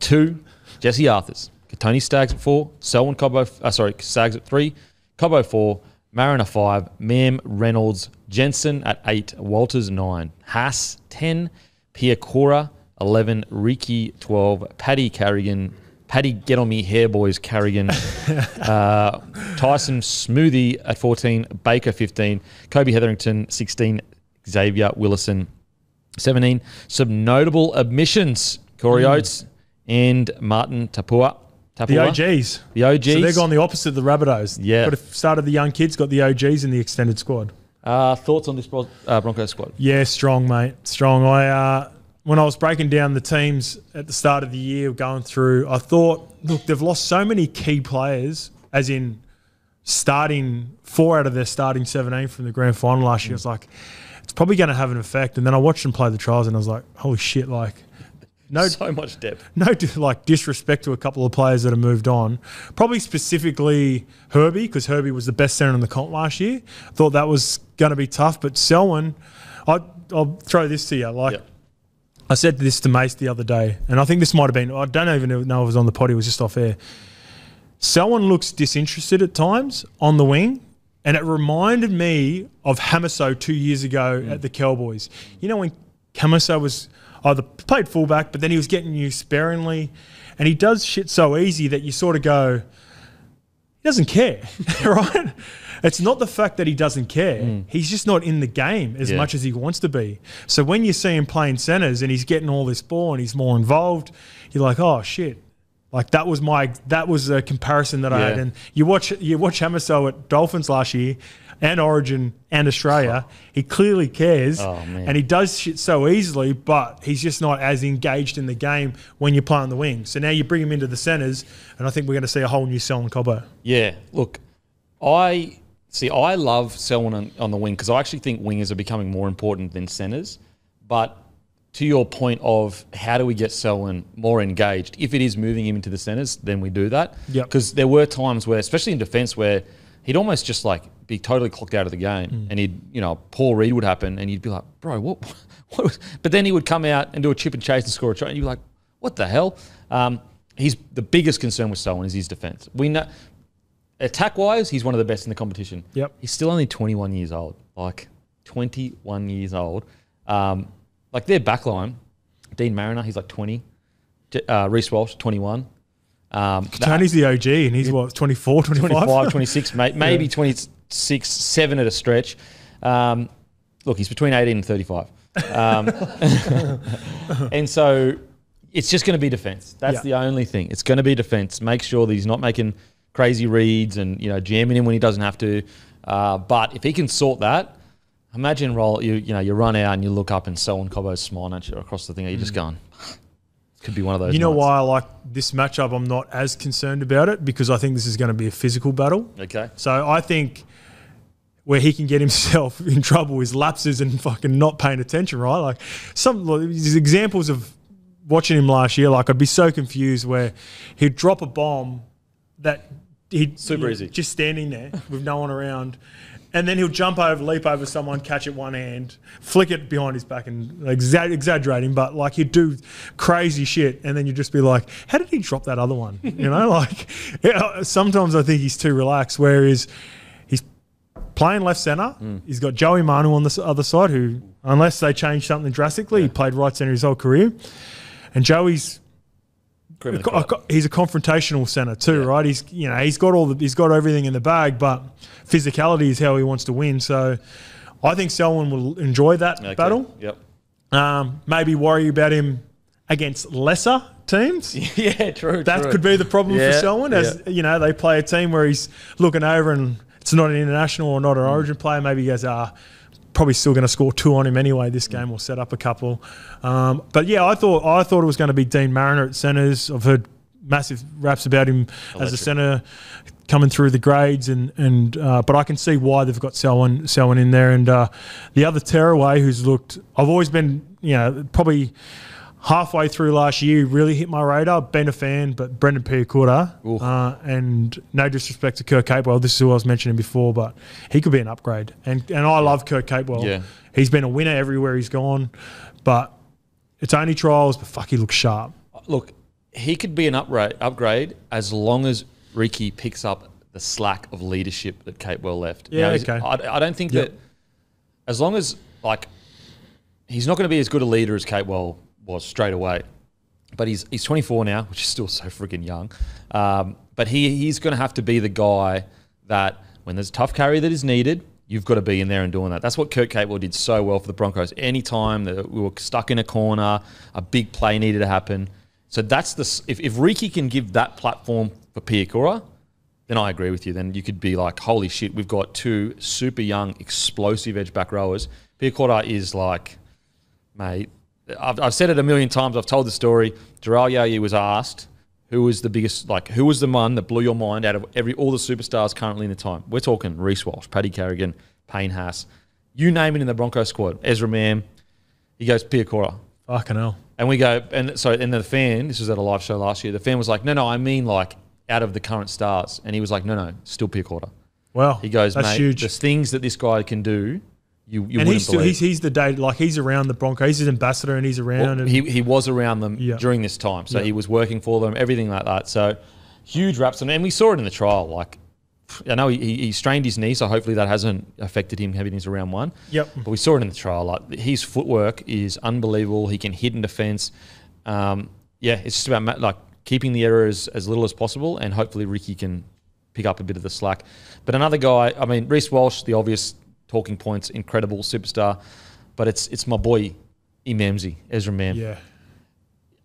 2, Jesse Arthurs. Tony Staggs at 4. Selwyn Staggs at 3. Cobbo 4. Mariner 5. Mam Reynolds. Jensen at 8. Walters 9. Haas 10. Pierre Cora 11. Ricky 12. Paddy Carrigan. Paddy Get On Me Hair Boys Carrigan. Tyson Smoothie at 14. Baker 15. Kobe Hetherington 16. Xavier Willison 17. Some notable admissions. Corey Oates and Martin Tapua. The OGs. The OGs. So they're gone the opposite of the Rabbitohs. Yeah. Could have started the young kids, got the OGs in the extended squad. Thoughts on this Broncos squad? Yeah, strong, mate. Strong. When I was breaking down the teams at the start of the year, going through, I thought, look, they've lost so many key players, as in starting 4 out of their starting 17 from the grand final last year. I was like, it's probably going to have an effect. And then I watched them play the trials and I was like, holy shit, like, so much depth. No, like, disrespect to a couple of players that have moved on. Probably specifically Herbie, because Herbie was the best centre in the comp last year. Thought that was going to be tough. But Selwyn, I'll throw this to you. Like, I said this to Mace the other day, and I think this might have been, I don't even know if it was on the pod, it was just off air. Selwyn looks disinterested at times on the wing, and it reminded me of Hamiso 2 years ago at the Cowboys. You know when Hamiso was either played fullback, but then he was getting used sparingly, and he does shit so easy that you sort of go, he doesn't care, right? It's not the fact that he doesn't care. He's just not in the game as much as he wants to be. So when you see him playing centres and he's getting all this ball and he's more involved, you're like, oh shit. Like that was a comparison that I had. And you watch Hamiso at Dolphins last year and Origin and Australia. He clearly cares and he does shit so easily, but he's just not as engaged in the game when you play on the wing. So now you bring him into the centres, and I think we're going to see a whole new Selwyn Cobbo. Yeah, look, I love Selwyn on the wing because I actually think wingers are becoming more important than centres. But to your point of how do we get Selwyn more engaged, if it is moving him into the centres, then we do that. Because there were times where, especially in defence, where he'd almost just like be totally clocked out of the game, and he'd, poor read would happen, and you'd be like, bro, what was? But then he would come out and do a chip and chase and score a try, and you'd be like, what the hell? He's the biggest concern with Selwyn is his defence. We know, attack-wise, he's one of the best in the competition. He's still only 21 years old. Like 21 years old. Like their backline, Dean Mariner, he's like 20. Reece Walsh, 21. Tony's the OG, and he's what, 24, 25? 25, 26, maybe 26, 7 at a stretch. Look, he's between 18 and 35. And so it's just going to be defence. That's the only thing. It's going to be defence. Make sure that he's not making crazy reads and jamming him when he doesn't have to. But if he can sort that, imagine you run out and you look up and Selwyn Cobbo's smiling at you across the thing. You're just going, could be one of those. You know why I like this matchup? I'm not as concerned about it because I think this is going to be a physical battle. Okay. So I think where he can get himself in trouble is lapses and fucking not paying attention, right? Like these examples of watching him last year, like I'd be so confused where he'd drop a bomb that he'd super easy, just standing there with no one around. And then he'll leap over someone, catch it one hand, flick it behind his back, and exaggerating, but like he'd do crazy shit, and then you'd just be like, "How did he drop that other one?" Sometimes I think he's too relaxed. Whereas he's playing left centre, he's got Joey Manu on the other side, who, unless they change something drastically, he played right centre his whole career, and Joey's. He's a confrontational centre too, right? He's got everything in the bag, but physicality is how he wants to win. So I think Selwyn will enjoy that battle. Maybe worry about him against lesser teams. Yeah, true. That could be the problem for Selwyn, as they play a team where he's looking over and it's not an international or not an Origin player. Maybe he goes, probably still going to score 2 on him anyway this game, or set up a couple. But yeah, I thought it was going to be Dean Mariner at centres. I've heard massive raps about him as a centre coming through the grades, but I can see why they've got Selwyn in there. And the other tearaway who's looked, I've always been, probably halfway through last year, really hit my radar. Been a fan, but Brendan Piakura, and no disrespect to Kurt Capewell, this is who I was mentioning before, but he could be an upgrade. And I love Kurt Capewell. Yeah. He's been a winner everywhere he's gone, but it's only trials, but fuck, he looks sharp. Look, he could be an upgrade as long as Ricky picks up the slack of leadership that Capewell left. Yeah, okay. I don't think that as long as, he's not going to be as good a leader as Capewell was straight away. But he's 24 now, which is still so freaking young. But he's going to have to be the guy that when there's a tough carry that is needed, you've got to be in there and doing that. That's what Kurt Capewell did so well for the Broncos. Anytime that we were stuck in a corner, a big play needed to happen. So that's if Ricky can give that platform for Piakura, then I agree with you. Then you could be like, holy shit, we've got 2 super young, explosive edge back rowers. Piakura is mate, I've said it a million times. I've told the story. Jarrell Yayi was asked who was the biggest, who was the one that blew your mind out of all the superstars currently in the time. We're talking Reece Walsh, Paddy Carrigan, Payne Haas. You name it in the Broncos squad. Ezra Mam. He goes, Piakura. Fucking hell. And we go, and the fan, this was at a live show last year, the fan was like, no, I mean out of the current stars. And he was like, no, still Piakura. Wow. He goes, that's mate, huge. There's things that this guy can do. You and wouldn't believe. He's the day, he's around the Broncos. He's his ambassador and he's around. Well, he was around them during this time. So he was working for them, everything like that. So huge raps on him. And we saw it in the trial. I know he strained his knee, so hopefully that hasn't affected him having his round 1. Yep. But we saw it in the trial. His footwork is unbelievable. He can hit in defence. It's just about keeping the error as little as possible, and hopefully Ricky can pick up a bit of the slack. But another guy, Reece Walsh, the obvious talking points, incredible superstar, but it's my boy Ezra Mam. Yeah.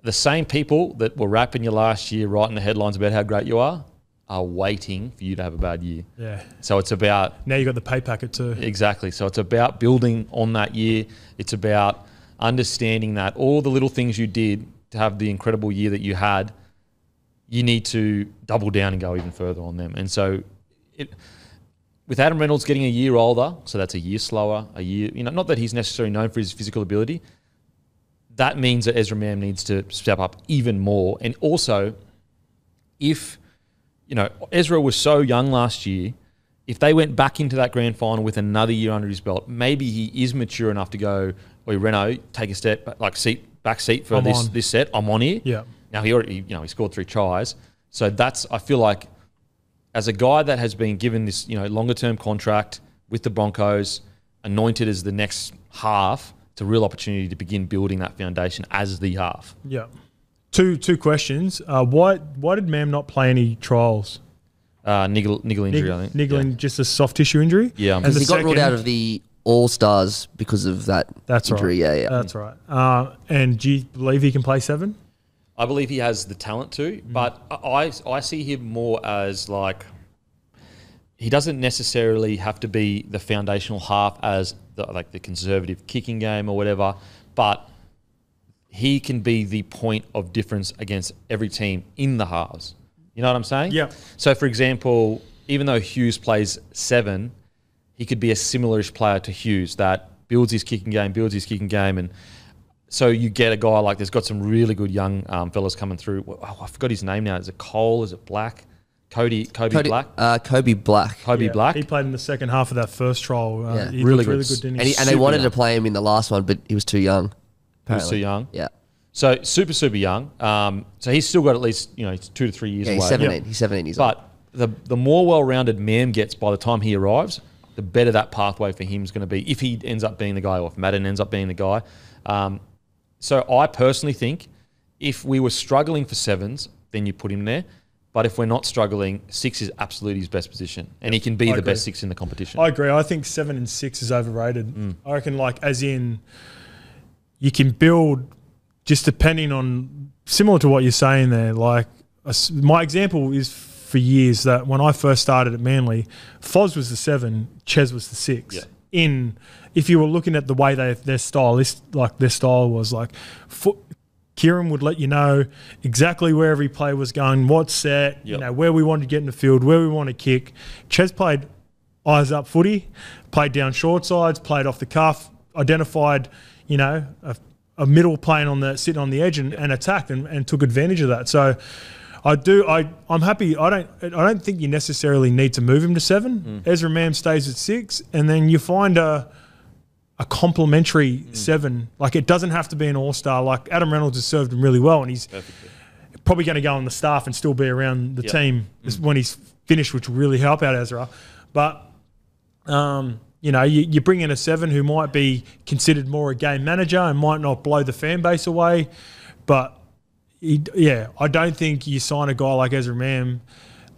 The same people that were rapping you last year, writing the headlines about how great you are waiting for you to have a bad year. Yeah. So it's about... Now you got the pay packet too. Exactly. So it's about building on that year. It's about understanding that all the little things you did to have the incredible year that you had, you need to double down and go even further on them. And so with Adam Reynolds getting a year older, so that's a year slower, a year, not that he's necessarily known for his physical ability, that means that Ezra Mam needs to step up even more. And also, if, Ezra was so young last year, if they went back into that grand final with another year under his belt, maybe he is mature enough to go, oi, Reno, take a step, back seat for this set, I'm on here. Yeah. Now, he already, he scored 3 tries. So I feel like, as a guy that has been given this, longer-term contract with the Broncos, anointed as the next half, it's a real opportunity to begin building that foundation as the half. Yeah. Two questions. Why did Mam not play any trials? Niggle injury, I think. Niggling, just a soft tissue injury? Yeah. Because he got ruled out of the All-Stars because of that injury. Right. Yeah. That's right. And do you believe he can play 7? I believe he has the talent to, but I see him more as he doesn't necessarily have to be the foundational half as the conservative kicking game or whatever, but he can be the point of difference against every team in the halves. You know what I'm saying? Yeah. So, for example, even though Hughes plays 7, he could be a similar-ish player to Hughes that builds his kicking game, and so you get a guy there's got some really good young fellas coming through. Oh, I forgot his name now. Is it Cole? Is it Black? Kobe Black? Kobe Black. Kobe Black. He played in the second half of that first trial. He really looked good. Didn't he? And they wanted to play him in the last one, but he was too young. He was too young? Yeah. So super, super young. So he's still got at least 2 to 3 years away. He's 17. He's 17 years old. But the more well-rounded Mam gets by the time he arrives, the better that pathway for him is going to be if he ends up being the guy or if Madden ends up being the guy. So I personally think if we were struggling for 7s, then you put him there. But if we're not struggling, 6 is absolutely his best position. And he can be the best 6 in the competition. I agree. I think 7 and 6 is overrated. I reckon as in you can build just depending on, similar to what you're saying there, my example is for years that when I first started at Manly, Foz was the 7, Ches was the 6. Yeah. if you were looking at the way their style was like, Kieran would let you know exactly where every play was going, what's set, where we wanted to get in the field, where we want to kick. Ches played eyes up footy, played down short sides, played off the cuff, identified, a middle plane sitting on the edge and attacked and took advantage of that. So I'm happy. I don't think you necessarily need to move him to 7. Ezra Mam stays at 6, and then you find a complementary 7. Like, it doesn't have to be an all-star. Like, Adam Reynolds has served him really well, and he's probably going to go on the staff and still be around the team when he's finished, which will really help out Ezra. But you bring in a 7 who might be considered more a game manager and might not blow the fan base away, but I don't think you sign a guy like Ezra Mam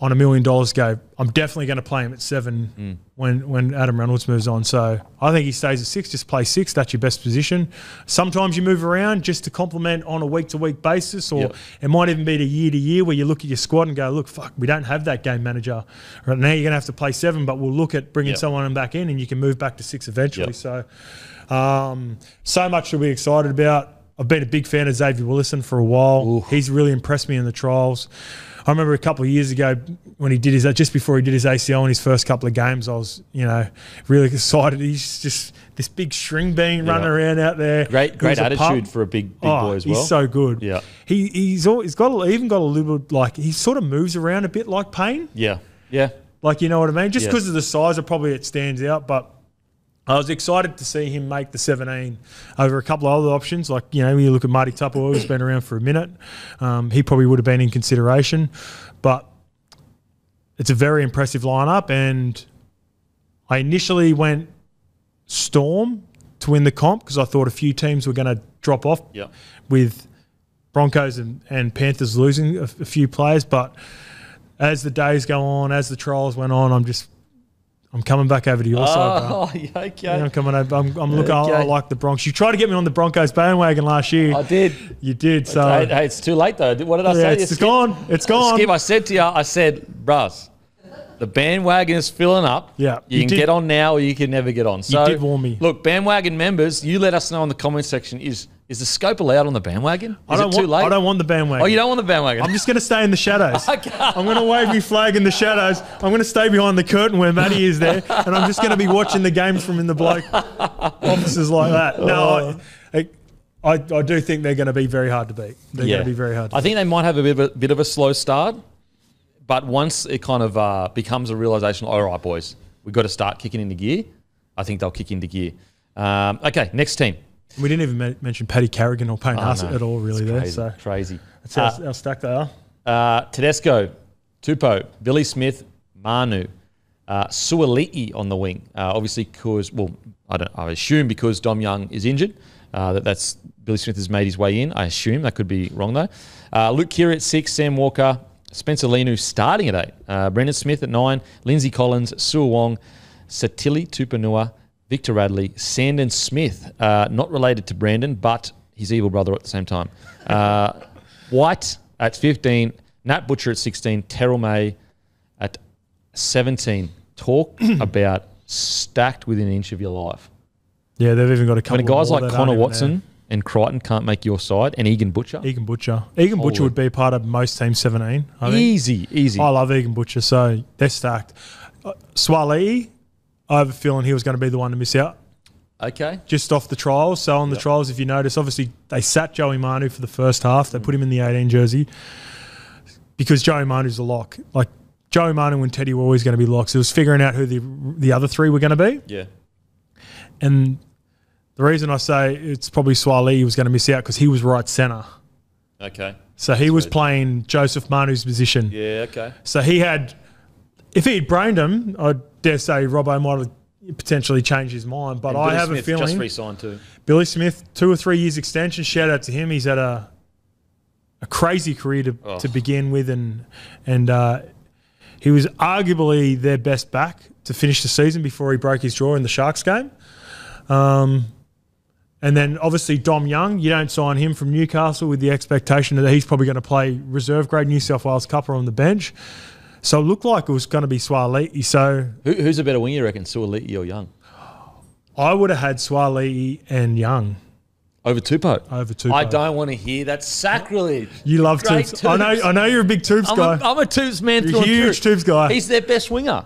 on $1 million. Go, I'm definitely going to play him at 7 when Adam Reynolds moves on. So I think he stays at 6. Just play 6. That's your best position. Sometimes you move around just to complement on a week-to-week basis, or it might even be the year-to-year where you look at your squad and go, look, fuck, we don't have that game manager. Right now you're going to have to play 7, but we'll look at bringing someone back in and you can move back to 6 eventually. So much to be excited about. I've been a big fan of Xavier Willison for a while. Ooh. He's really impressed me in the trials. I remember a couple of years ago when he did just before he did his ACL in his first couple of games, I was, really excited. He's just this big string bean running around out there. Great attitude for a big boy as well. He's so good. Yeah. He's got a little bit, like, he sort of moves around a bit like Payne. Yeah. Yeah. Like, you know what I mean? Just because of the size, it stands out, but I was excited to see him make the 17 over a couple of other options. Like, you look at Marty Tupperwell, who's been around for a minute. He probably would have been in consideration. But it's a very impressive lineup. And I initially went Storm to win the comp because I thought a few teams were going to drop off with Broncos and Panthers losing a few players. But as the days go on, as the trials went on, I'm coming back over to your side, bro. Oh, okay. Yeah, I'm coming over. I'm looking. Okay. I like the Broncos. You tried to get me on the Broncos bandwagon last year. I did. You did. So hey, it's too late though. What did I say? It's gone. It's gone. Skip, I said to you, bruhs, the bandwagon is filling up. Yeah, you can get on now, or you can never get on. So you did warn me. Look, bandwagon members, you let us know in the comment section. Is the scope allowed on the bandwagon? Is it too late? I don't want the bandwagon. Oh, you don't want the bandwagon? I'm just going to stay in the shadows. Okay. I'm going to wave my flag in the shadows. I'm going to stay behind the curtain where Matty is there, and I'm just going to be watching the games from in the bloke offices like that. No, I do think they're going to be very hard to beat. They're going to be very hard to beat. I think they might have a bit of a slow start, but once it kind of becomes a realisation, all right, boys, we've got to start kicking into gear, I think they'll kick into gear. Okay, next team. We didn't even mention Paddy Carrigan or Payne Haas at all, really. It's there. Crazy. That's how stacked they are. Tedesco, Tupou, Billy Smith, Manu, Suoli'i on the wing. Obviously, because I assume because Dom Young is injured. That's Billy Smith has made his way in. I assume that could be wrong though. Luke Keary at 6, Sam Walker, Spencer Linu starting at 8, Brendan Smith at 9, Lindsay Collins, Sua Wong, Satili Tupanua, Victor Radley, Sandon Smith, not related to Brandon, but his evil brother at the same time. White at 15, Nat Butcher at 16, Terrell May at 17. Talk about stacked within an inch of your life. Yeah, they've even got a couple when guys like Connor Watson and Crichton can't make your side, and Egan Butcher. Egan Butcher would be part of most teams 17. I think. Easy. I love Egan Butcher, so they're stacked. Suoli'i, I have a feeling he was going to be the one to miss out. Okay. Just off the trials. So on the trials, if you notice, obviously they sat Joey Manu for the first half. They put him in the 18 jersey because Joey Manu's a lock. Like Joey Manu and Teddy were always going to be locks. It was figuring out who the other three were going to be. Yeah. And the reason I say it's probably Suoli'i was going to miss out because he was right centre. Okay. So he was playing Joseph Manu's position. Yeah, okay. So he had, if he had brained him, I dare say Robbo might have potentially changed his mind. But I have a feeling just re-signed too. Billy Smith, 2 or 3 years extension. Shout out to him. He's had a crazy career to begin with, and he was arguably their best back to finish the season before he broke his jaw in the Sharks game. And then obviously Dom Young, you don't sign him from Newcastle with the expectation that he's probably going to play reserve grade New South Wales Cupper on the bench. So it looked like it was going to be Suoli'i. So who's a better winger, you reckon, Suoli'i or Young? I would have had Swaliti and Young. Over Tupou. I don't want to hear that sacrilege. You love Tubes. I know you're a big Tubes guy. I'm a Tubes man. You're a huge Tubes guy. He's their best winger.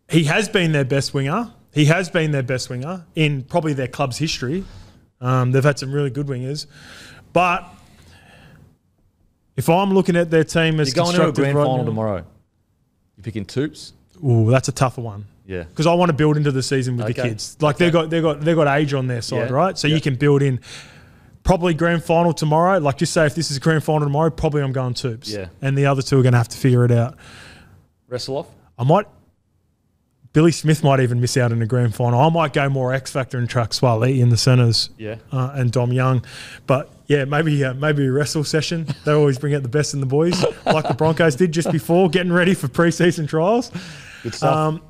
He has been their best winger. In probably their club's history. They've had some really good wingers. But if I'm looking at their team as constructed, you're going to a grand final now, tomorrow. You picking Tubes? Ooh, that's a tougher one. Yeah, because I want to build into the season with the kids. Like they've got age on their side, right? So you can build in. Probably grand final tomorrow. Like just say if this is a grand final tomorrow, probably I'm going Tubes. Yeah, and the other two are going to have to figure it out. Wrestle off. Billy Smith might even miss out in the grand final. I might go more X Factor and truck Swaliti in the centres. Yeah, and Dom Young, but yeah, maybe a wrestle session. They always bring out the best in the boys, like the Broncos did just before, getting ready for pre-season trials. Good stuff.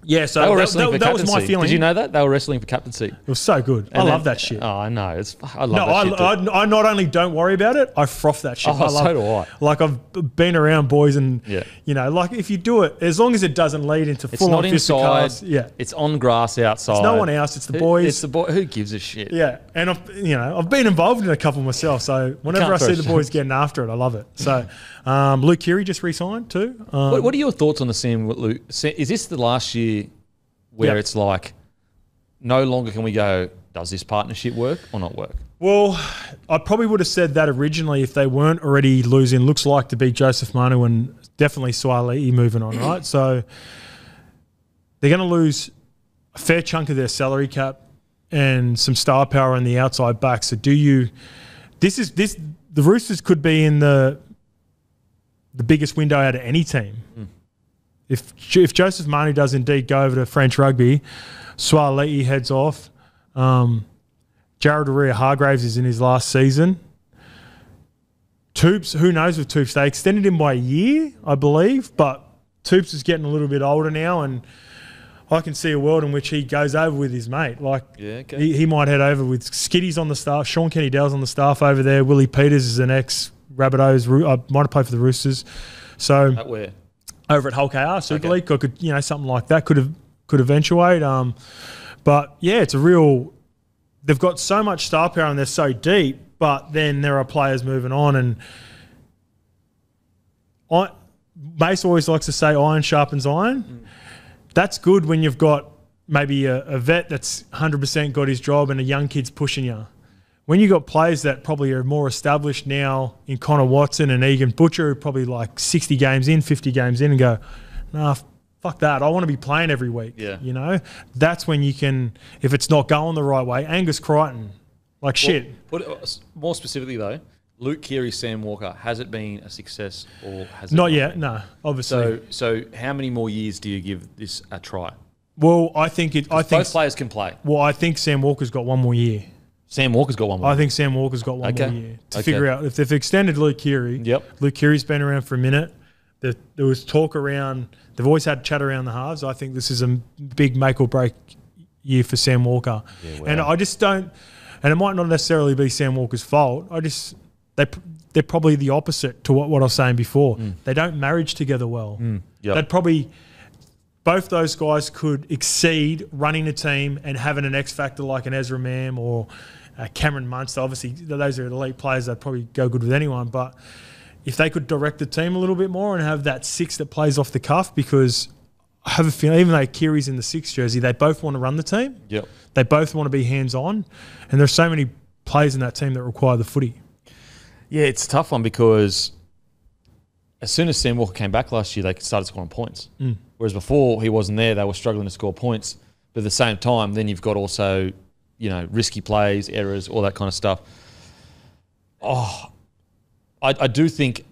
Yeah, so that was my feeling. Did you know that? They were wrestling for captaincy. It was so good. I love that shit. Oh, I know. I love that shit. I not only don't worry about it, I froth that shit. Oh, so do I. Like, I've been around boys and, you know, like if you do it, as long as it doesn't lead into full-on fisticuffs. Yeah. It's on grass outside. It's no one else. It's the boys. It's the boy. Who gives a shit? Yeah. And, I've been involved in a couple myself, so whenever I see the boys getting after it, I love it. So, Luke Keary just re-signed too. What are your thoughts on the Sam with Luke? Is this the last year where it's like no longer can we go, does this partnership work or not work? Well, I probably would have said that originally if they weren't already losing, looks like to be Joseph Manu and definitely Swaliti moving on, right? So they're going to lose a fair chunk of their salary cap and some star power in the outside back. So the Roosters could be in the biggest window out of any team. If Joseph Manu does indeed go over to French rugby, Swaliti heads off. Jared Hargraves is in his last season. Tubes, who knows with Tubes? They extended him by a year, I believe, but Tubes is getting a little bit older now, and I can see a world in which he goes over with his mate. Like he might head over with Skiddy's on the staff, Sean Kenny-Dell's on the staff over there. Willie Peters is an ex-Rabbitohs. Might have played for the Roosters. So at where? Over at Hull KR Super League, or could something like that could eventuate. But yeah, it's a real. They've got so much star power and they're so deep, but then there are players moving on. And Mace always likes to say, "Iron sharpens iron." That's good when you've got maybe a vet that's 100% got his job and a young kid's pushing you. When you got players that probably are more established now in Connor Watson and Egan Butcher, who probably like 60 games in, 50 games in, and go, nah, fuck that. I want to be playing every week. Yeah. You know? That's when you can, if it's not going the right way, Angus Crichton, shit. More specifically though, Luke Keary, Sam Walker, has it been a success or has it not yet? No, obviously. So how many more years do you give this a try? Well, I think both players can play. Well, I think Sam Walker's got one more year. Sam Walker's got one more. I think Sam Walker's got one more year to figure out if they've extended Luke Keary. Yep. Luke Keary's been around for a minute. There was talk around. They've always had chat around the halves. I think this is a big make or break year for Sam Walker. Yeah, wow. And I just don't. And it might not necessarily be Sam Walker's fault. They're probably the opposite to what I was saying before. They don't marriage together well. Yep. They'd probably. Both those guys could exceed running a team and having an X factor like an Ezra Mam or Cameron Munster. Obviously, those are elite players that probably go good with anyone. But if they could direct the team a little bit more and have that six that plays off the cuff, because I have a feeling, even though Keary's in the six jersey, they both want to run the team. Yep. They both want to be hands-on. And there's so many players in that team that require the footy. Yeah, it's a tough one because as soon as Sam Walker came back last year, they started scoring points. Whereas before he wasn't there, they were struggling to score points. But at the same time, then you've got also, risky plays, errors, all that kind of stuff. I do think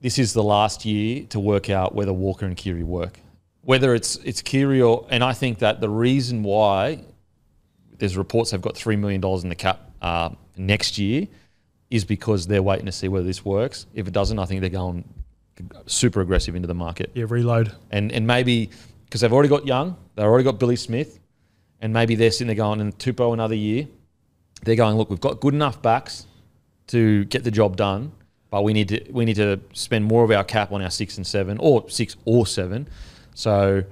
this is the last year to work out whether Walker and Keary work. Whether it's Keary and I think that the reason why there's reports they've got $3 million in the cap next year is because they're waiting to see whether this works. If it doesn't, I think they're going super aggressive into the market. Yeah, reload. And maybe, because they've already got Young, they've already got Billy Smith, and maybe they're sitting there going, in Tupou another year, they're going, look, we've got good enough backs to get the job done, but we need to spend more of our cap on our 6 and 7, or 6 or 7. So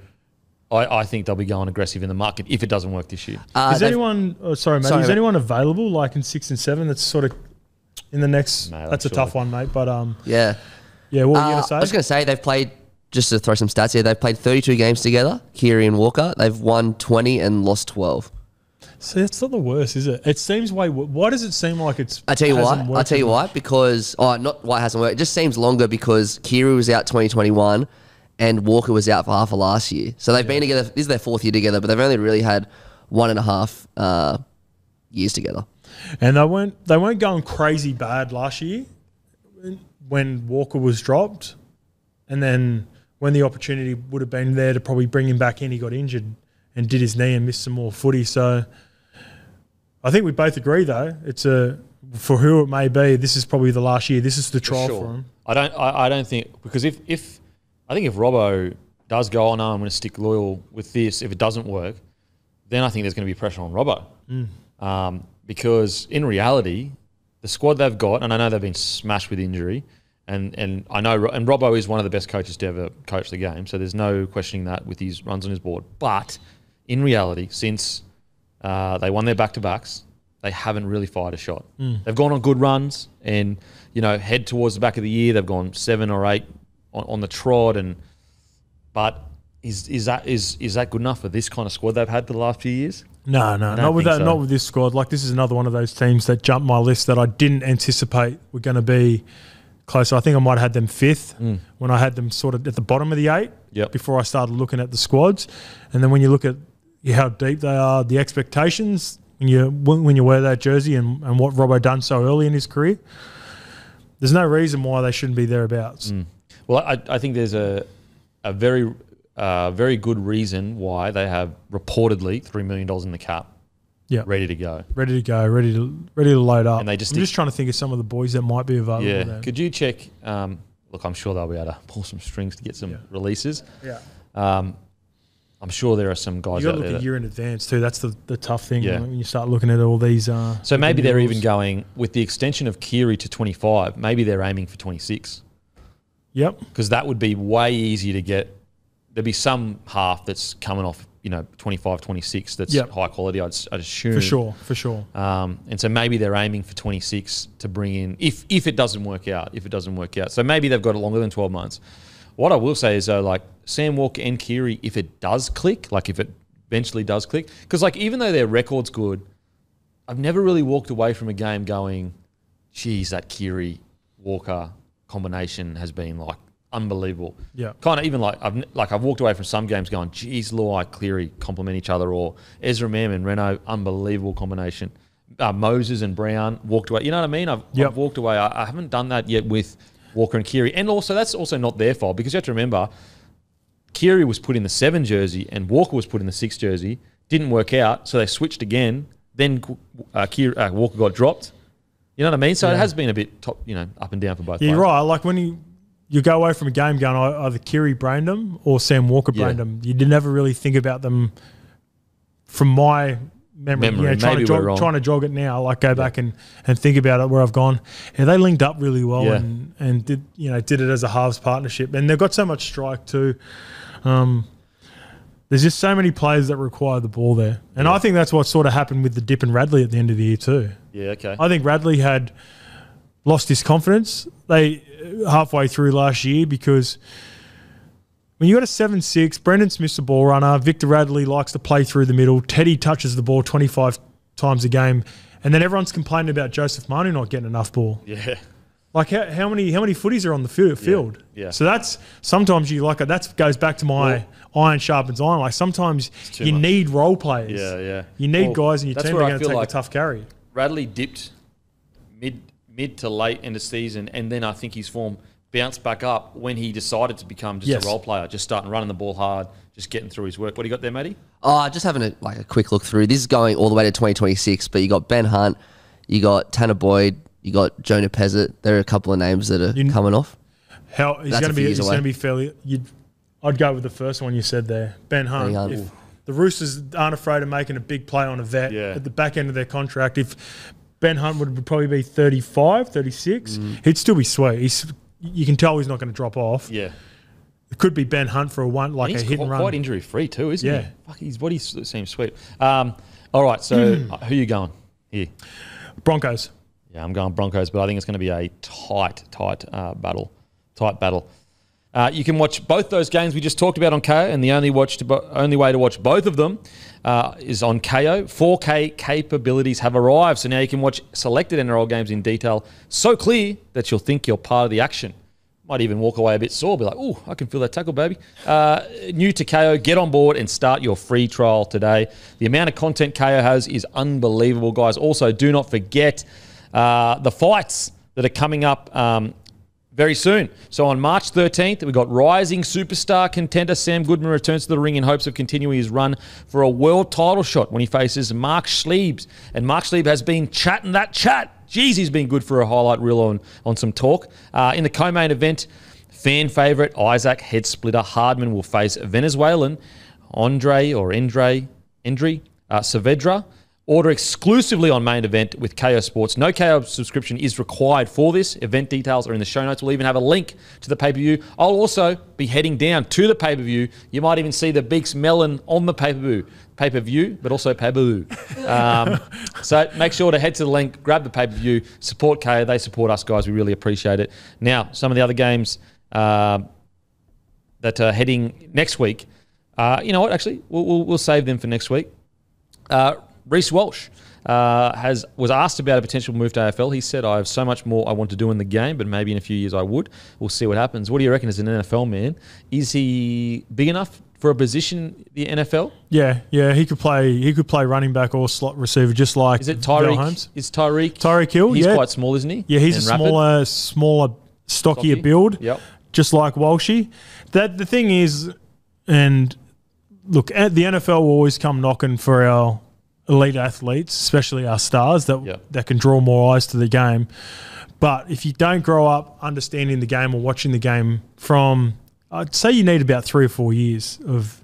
I think they'll be going aggressive in the market if it doesn't work this year. Is anyone is anyone available like in 6 and 7 that's sort of in the next? No, that's a tough one, mate. But yeah. What were you going to say? I was going to say they've played, just to throw some stats here, they've played 32 games together, Keary and Walker. They've won 20 and lost 12. See, it's not the worst, is it? It seems why does it seem like it's... I'll tell you why. Because... not why it hasn't worked. It just seems longer because Keary was out 2021 and Walker was out for half of last year. So they've been together... This is their 4th year together, but they've only really had 1.5 years together. And they weren't going crazy bad last year when Walker was dropped. And then when the opportunity would have been there to probably bring him back in, he got injured and did his knee and missed some more footy. So I think we both agree, though. It's for who it may be, this is probably the last year. This is the trial for him. I don't think, because if Robbo does go, no, I'm going to stick loyal with this, if it doesn't work, then I think there's going to be pressure on Robbo. Because in reality, the squad they've got, and I know they've been smashed with injury, and I know, and Robbo is one of the best coaches to ever coach the game, so there's no questioning that with his runs on his board. But in reality, since they won their back-to-backs, they haven't really fired a shot. They've gone on good runs and, head towards the back of the year. They've gone 7 or 8 on the trot. But is that good enough for this kind of squad they've had for the last few years? No, not with that. So. Not with this squad. Like, this is another one of those teams that jumped my list that I didn't anticipate were going to be closer. I think I might have had them 5th when I had them sort of at the bottom of the 8 before I started looking at the squads. And then when you look at how deep they are, the expectations when you wear that jersey and what Robbo done so early in his career, there's no reason why they shouldn't be thereabouts. Well, I think there's a very good reason why they have reportedly $3 million in the cap. Yeah, ready to go, ready to load up. And I'm just trying to think of some of the boys that might be available. Yeah, there. Could you check? Look, I'm sure they'll be able to pull some strings to get some releases. Yeah. I'm sure there are some guys you got out to there. Look a year in advance too. That's the tough thing when you start looking at all these. So maybe they're even going with the extension of Keary to 25. Maybe they're aiming for 26. Yep. Because that would be way easier to get. There'd be some half that's coming off, 25, 26 that's high quality, I'd assume. For sure. And so maybe they're aiming for 26 to bring in if it doesn't work out. So maybe they've got it longer than 12 months. What I will say is, though, like Sam Walker and Keary, if it does click, like if it eventually does click, because like even though their record's good, I've never really walked away from a game going, geez, that Keary Walker combination has been like unbelievable. Yeah. Kind of even like I've walked away from some games going, geez, Luai, Cleary complement each other, or Ezra Mam and Renault, unbelievable combination. Moses and Brown walked away. You know what I mean? I've walked away. I haven't done that yet with Walker and Keary. And also, that's also not their fault, because you have to remember, Keary was put in the 7 jersey and Walker was put in the 6 jersey. Didn't work out, so they switched again. Then Walker got dropped. You know what I mean? So it has been a bit up and down for both players. You're right. Like when you go away from a game going, either Keary brained them or Sam Walker brained them. You never really think about them from my memory. Trying to jog it now, like go back and think about it where I've gone. Yeah, they linked up really well and did it as a halves partnership. And they've got so much strike too. There's just so many players that require the ball there. And I think that's what sort of happened with the dip and Radley at the end of the year too. Yeah, okay. I think Radley had lost his confidence halfway through last year, because when you got a 7-6, Brendan Smith's a ball runner, Victor Radley likes to play through the middle, Teddy touches the ball 25 times a game, and then everyone's complaining about Joseph Manu not getting enough ball. Yeah. Like how many footies are on the field? Yeah. So that's sometimes that goes back to my iron sharpens iron. Like sometimes you need role players. Yeah, yeah. You need guys in your team that are going to take a tough carry. Radley dipped mid to late end of season, and then I think his form bounced back up when he decided to become just a role player, just starting running the ball hard, just getting through his work. What do you got there, Matty? Just having a quick look through. This is going all the way to 2026, but you got Ben Hunt, you got Tanner Boyd, you got Jonah Pezzett. There are a couple of names that are coming off. He's going to be fairly. I'd go with the first one you said there, Ben Hunt. If the Roosters aren't afraid of making a big play on a vet at the back end of their contract, if Ben Hunt would probably be 35, 36, he'd still be sweet. You can tell he's not going to drop off. Yeah. It could be Ben Hunt for a hit and run. Quite injury free too, isn't he? Fuck, his body seems sweet. All right, so who are you going here? Broncos. Yeah, I'm going Broncos, but I think it's going to be a tight battle. Tight battle. You can watch both those games we just talked about on KO, and the only way to watch both of them is on KO. 4K capabilities have arrived, so now you can watch selected NRL games in detail, so clear that you'll think you're part of the action. Might even walk away a bit sore, be like, "Ooh, I can feel that tackle, baby." New to KO, get on board and start your free trial today. The amount of content KO has is unbelievable, guys. Also, do not forget the fights that are coming up very soon. So on March 13th, we've got rising superstar contender Sam Goodman returns to the ring in hopes of continuing his run for a world title shot when he faces Mark Schliebs. And Mark Schlieb has been chatting that chat. Jeez, he's been good for a highlight reel on some talk. In the co-main event, fan favourite Isaac Headsplitter Hardman will face Venezuelan Endri Saavedra. Order exclusively on main event with KO Sports. No KO subscription is required for this. Event details are in the show notes. We'll even have a link to the pay-per-view. I'll also be heading down to the pay-per-view. You might even see the Beaks Melon on the pay-per-view, but also pay-per-view. So make sure to head to the link, grab the pay-per-view, support KO. They support us, guys. We really appreciate it. Now, some of the other games that are heading next week. You know what? Actually, we'll save them for next week. Reece Walsh was asked about a potential move to AFL. He said, "I have so much more I want to do in the game, but maybe in a few years I would." We'll see what happens. What do you reckon as an NFL man? Is he big enough for a position in the NFL? Yeah. He could play running back or slot receiver, just like. Is it Tyreek? Holmes. Is Tyreek Hill? He's quite small, isn't he? Yeah, he's a smaller, stockier build. Yep. Just like Walshy. The thing is, and look, the NFL will always come knocking for our elite athletes, especially our stars that can draw more eyes to the game. But if you don't grow up understanding the game or watching the game from, I'd say you need about 3 or 4 years of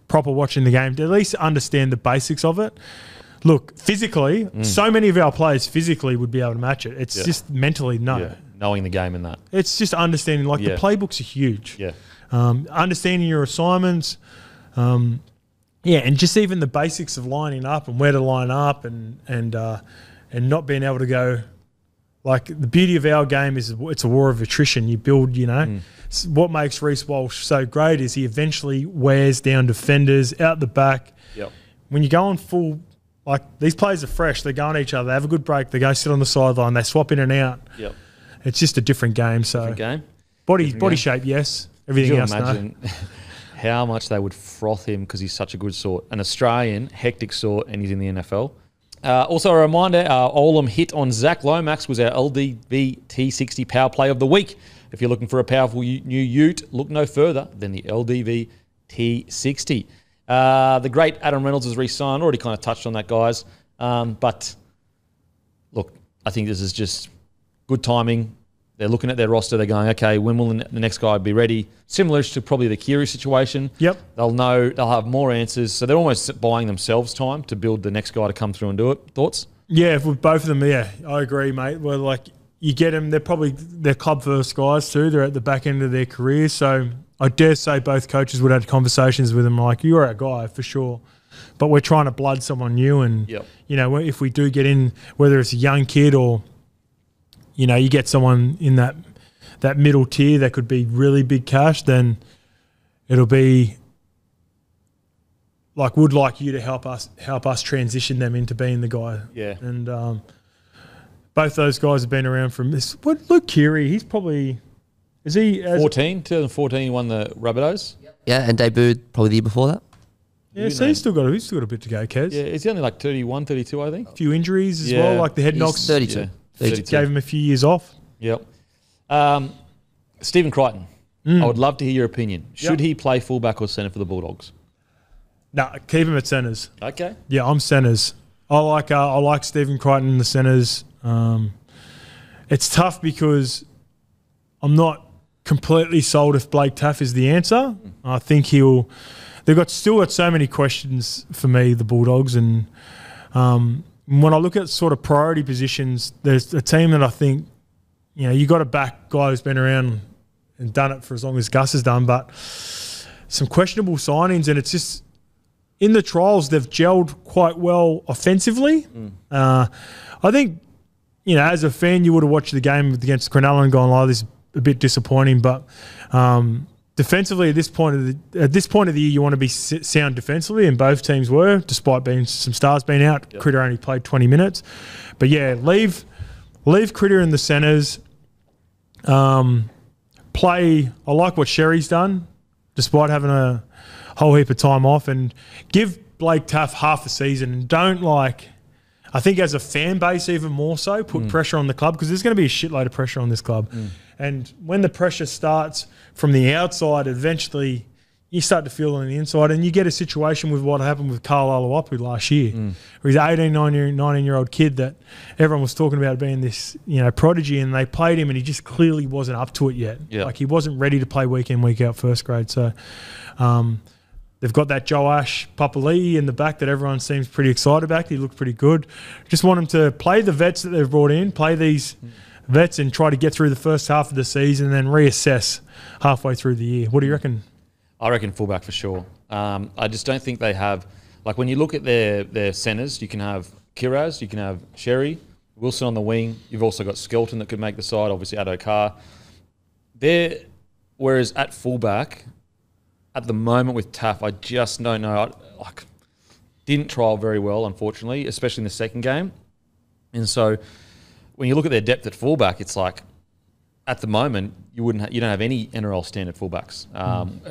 proper watching the game to at least understand the basics of it. Look, physically, so many of our players physically would be able to match it. It's just mentally no. Yeah. Knowing the game and that. It's just understanding, the playbooks are huge. Yeah. Understanding your assignments, and just even the basics of lining up and where to line up and not being able to go. Like, the beauty of our game is it's a war of attrition. You build, What makes Reece Walsh so great is he eventually wears down defenders out the back. Yep. When you go on full, like, these players are fresh. They go on each other. They have a good break. They go sit on the sideline. They swap in and out. Yep. It's just a different game. So body shape, yes. Everything else, imagine how much they would froth him because he's such a good sort. An Australian, hectic sort, and he's in the NFL. Also, a reminder, our Olam hit on Zach Lomax was our LDV T60 Power Play of the Week. If you're looking for a powerful new ute, look no further than the LDV T60. The great Adam Reynolds has re-signed. Already kind of touched on that, guys. But, look, I think this is just good timing. They're looking at their roster. They're going, okay, when will the next guy be ready? Similar to probably the Keary situation. Yep. They'll know. They'll have more answers. So they're almost buying themselves time to build the next guy to come through and do it. Thoughts? Yeah, with both of them, I agree, mate. Well, like, you get them. They're club first guys too. They're at the back end of their career. So I dare say both coaches would have conversations with them like, you're our guy for sure. But we're trying to blood someone new. And, if we do get in, whether it's a young kid or, you get someone in that middle tier that could be really big cash, then it'll be like, would like you to help us transition them into being the guy. Yeah. And both those guys have been around from this. Luke Keary, he's probably, is he 2014 he won the Rabbitohs. Yeah, and debuted probably the year before that. Yeah, so he's still got a bit to go, Kez. Yeah, is he only like 31, 32, I think? A few injuries as well, like the head knocks. 32. Yeah. 32. Gave him a few years off. Yep. Stephen Crichton, I would love to hear your opinion. Should he play fullback or centre for the Bulldogs? No, keep him at centres. Okay. Yeah, I'm centres. I like Stephen Crichton in the centres. It's tough because I'm not completely sold if Blake Taff is the answer. I think they've still got so many questions for me, the Bulldogs, and when I look at sort of priority positions, there's a team that I think, you got to back guy who's been around and done it for as long as Gus has done, but some questionable signings, and it's just in the trials they've gelled quite well offensively. I think, you know, as a fan, you would have watched the game against Cronulla and gone, "Oh, this is a bit disappointing." But defensively, at this point of the year, you want to be sound defensively, and both teams were, despite being some stars being out. Yep. Critter only played 20 minutes, but yeah, leave Critter in the centres. Play. I like what Sherry's done, despite having a whole heap of time off, and give Blake Taaffe half a season, and don't I think as a fan base even more so, put pressure on the club, because there's going to be a shitload of pressure on this club. And when the pressure starts from the outside, eventually you start to feel it on the inside, and you get a situation with what happened with Carl Alawapu last year, where he's an 18, 19-year-old kid that everyone was talking about being this, you know, prodigy, and they played him and he just clearly wasn't up to it yet. Yep. Like, he wasn't ready to play week in, week out first grade. So they've got that Joash Papali'i in the back that everyone seems pretty excited about. He looked pretty good. Just want him to play the vets that they've brought in, play these vets, and try to get through the first half of the season and then reassess halfway through the year. What do you reckon? I reckon fullback for sure. I just don't think they have, like, when you look at their centres, you can have Kiraz, you can have Sherry, Wilson on the wing. You've also got Skelton that could make the side, obviously Addo Carr. Whereas at fullback, at the moment with Taaffe, I just don't know. Didn't trial very well, unfortunately, especially in the second game. And so when you look at their depth at fullback, it's like, at the moment, you don't have any NRL standard fullbacks.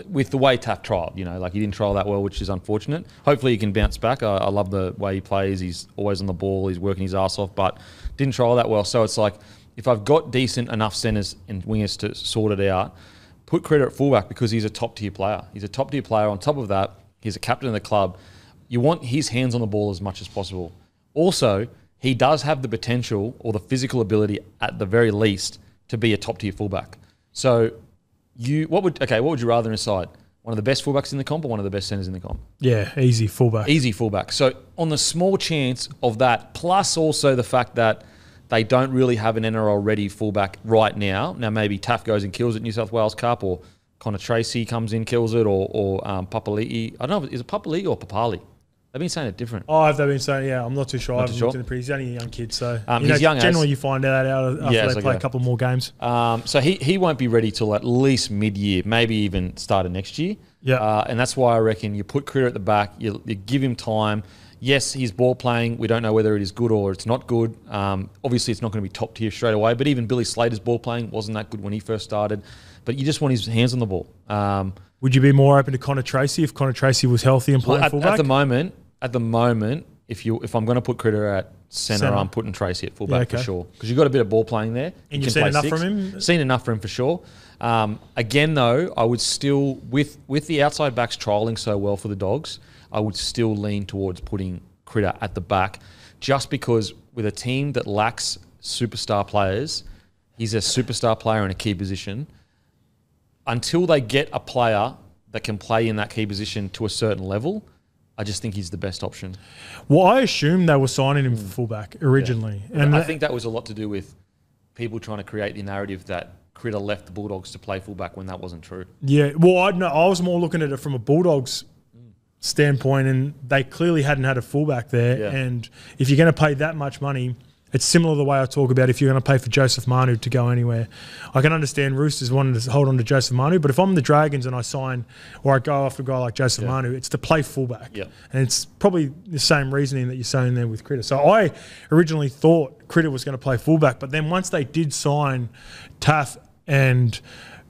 With the way Taaffe trialled, you know, like, he didn't trial that well, which is unfortunate. Hopefully he can bounce back. I love the way he plays. He's always on the ball. He's working his ass off, but didn't trial that well. So it's like, if I've got decent enough centres and wingers to sort it out, put Critter at fullback, because he's a top-tier player. He's a top-tier player. On top of that, he's a captain of the club. You want his hands on the ball as much as possible. Also, he does have the potential, or the physical ability at the very least, to be a top-tier fullback. So what would you rather in a side? One of the best fullbacks in the comp, or one of the best centres in the comp? Yeah, easy fullback. Easy fullback. So on the small chance of that, plus also the fact that they don't really have an NRL-ready fullback right now. Now, maybe Taaffe goes and kills it New South Wales Cup, or Connor Tracy comes in, kills it, or Papali'i. I don't know, is it Papali'i or Papali? They've been saying it different. Oh, have they been saying? Yeah, I'm not too sure. I haven't looked in the he's only a young kid, so he's young. Generally, you find out after they play a couple more games. So he won't be ready till at least mid-year, maybe even start of next year. Yeah, and that's why I reckon you put Critter at the back. You give him time. Yes, he's ball playing. We don't know whether it is good or it's not good. Obviously, it's not going to be top tier straight away. But even Billy Slater's ball playing wasn't that good when he first started. But you just want his hands on the ball. Would you be more open to Connor Tracy if Connor Tracy was healthy and playing fullback? At the moment, if I'm going to put Critter at centre, I'm putting Tracy at fullback for sure, because you've got a bit of ball playing there. And you've seen enough from him? Seen enough from him for sure. Again, though, I would still, with the outside backs trialling so well for the Dogs, I would still lean towards putting Critter at the back, just because with a team that lacks superstar players, he's a superstar player in a key position. Until they get a player that can play in that key position to a certain level, I just think he's the best option. Well, I assumed they were signing him for fullback originally. Yeah. And I think that was a lot to do with people trying to create the narrative that Critter left the Bulldogs to play fullback when that wasn't true. Yeah, well, I was more looking at it from a Bulldogs standpoint, and they clearly hadn't had a fullback there. Yeah. And if you're going to pay that much money, it's similar to the way I talk about if you're going to pay for Joseph Manu to go anywhere. I can understand Roosters wanting to hold on to Joseph Manu, but if I'm the Dragons and I sign or I go after a guy like Joseph Manu, it's to play fullback. Yeah. And it's probably the same reasoning that you're saying there with Critter. So I originally thought Critter was going to play fullback, but then once they did sign Taaffe and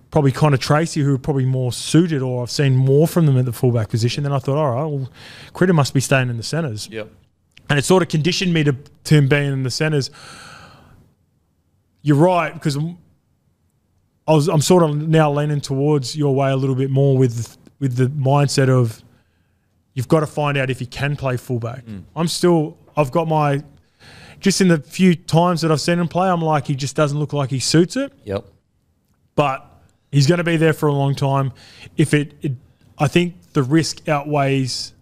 probably Connor Tracy, who are probably more suited, or I've seen more from them at the fullback position, then I thought, all right, well, Critter must be staying in the centres. Yep. And it sort of conditioned me to him being in the centres. You're right, because I'm sort of now leaning towards your way a little bit more with the mindset of you've got to find out if he can play fullback. I've got my, just in the few times that I've seen him play, I'm like, he just doesn't look like he suits it. Yep. But he's going to be there for a long time. I think the risk outweighs.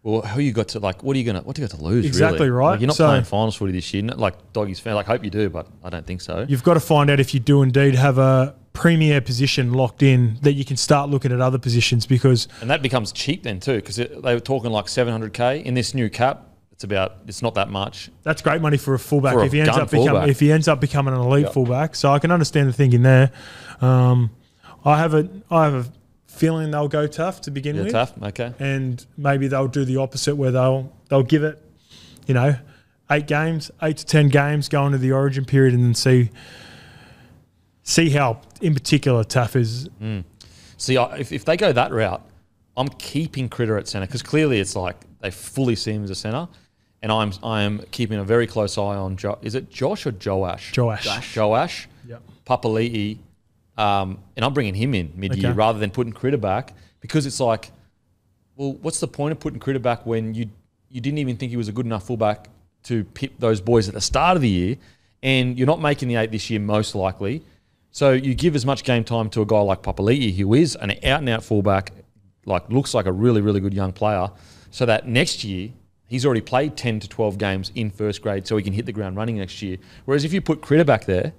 Well, what do you got to lose? Exactly really? right. Like, you're not playing finals footy this year. Not like Doggies fan. Like, hope you do, but I don't think so. You've got to find out if you do indeed have a premier position locked in that you can start looking at other positions because... And that becomes cheap then too because they were talking like $700K. In this new cap, it's not that much. That's great money for a fullback if he ends up becoming an elite fullback. So I can understand the thinking there. I have a feeling they'll go tough to begin with. Tough, okay. And maybe they'll do the opposite where they'll give it, 8 to 10 games going to the origin period and then see how, in particular, tough is. See, if they go that route, I'm keeping Critter at centre because clearly it's like they fully see him as a centre, and I am keeping a very close eye on. Is it Josh or Joash? Joash. Yep. Papali'i, and I'm bringing him in mid-year rather than putting Critter back because it's like, well, what's the point of putting Critter back when you didn't even think he was a good enough fullback to pip those boys at the start of the year, and you're not making the 8 this year most likely. So you give as much game time to a guy like Papali'i, who is an out-and-out fullback, looks like a really, really good young player, so that next year he's already played 10 to 12 games in first grade so he can hit the ground running next year. Whereas if you put Critter back there,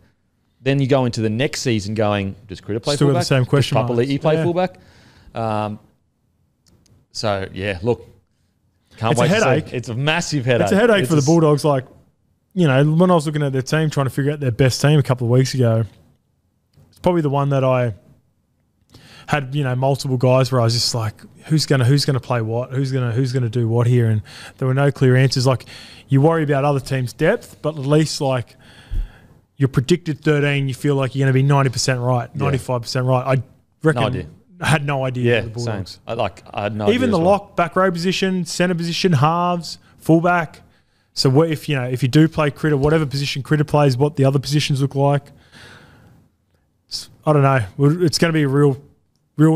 then you go into the next season going, does Critter play fullback? Still the same question. Does Papali'i play fullback? So, yeah, look, can't wait to see. It's a massive headache. It's a headache for the Bulldogs. When I was looking at their team, trying to figure out their best team a couple of weeks ago, it's probably the one that I had, multiple guys where I was just like, who's gonna play what? Who's gonna do what here? And there were no clear answers. You worry about other teams' depth, but at least your predicted 13, you feel like you're going to be 90% right, 95% right. I reckon. No idea. I had no idea. Yeah, the Bulldogs. same. I had no idea. Even the lock, back row position, centre position, halves, fullback. So what if you do play Critter, whatever position Critter plays, what the other positions look like? I don't know. It's going to be a real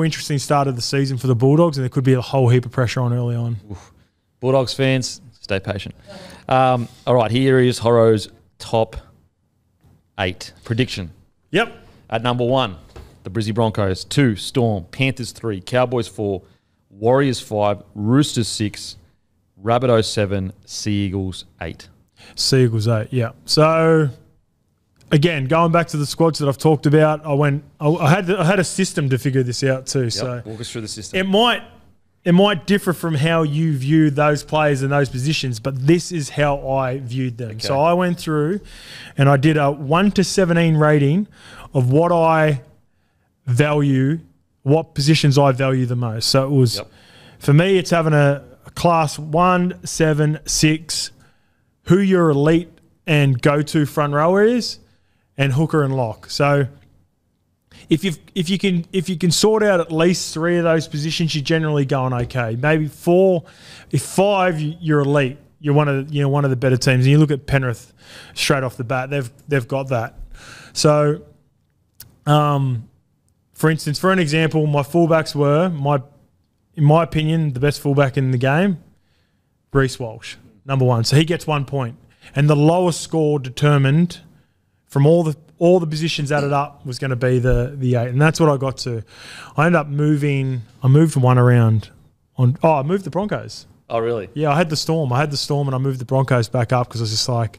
interesting start of the season for the Bulldogs, and there could be a whole heap of pressure on early on. Oof. Bulldogs fans, stay patient. All right, here is Horo's top 8 prediction. Yep. At number 1, the Brisbane Broncos. 2, Storm. Panthers 3, Cowboys 4, Warriors 5, Roosters 6, Rabbitohs 7, Sea Eagles 8. Sea Eagles 8, yeah. So, again, going back to the squads that I've talked about, I had a system to figure this out too. Yep. So walk us through the system. It might differ from how you view those players in those positions, but this is how I viewed them. Okay. So I went through and I did a 1 to 17 rating of what I value, what positions I value the most. So it was, for me, it's having a class 1, 7, 6, who your elite and go-to front rower is, and hooker and lock. So if you can sort out at least 3 of those positions, you're generally going okay. Maybe 4, if 5 you're elite, you're one of the better teams. And you look at Penrith straight off the bat, they've got that. So, for instance, for an example, my fullbacks were in my opinion, the best fullback in the game, Reece Walsh, number 1. So he gets 1 point, and the lowest score determined from all the positions added up was going to be the 8, and that's what I got to. I ended up moving. I moved one around. I moved the Broncos. Oh, really? Yeah, I had the Storm, and I moved the Broncos back up because I was just like,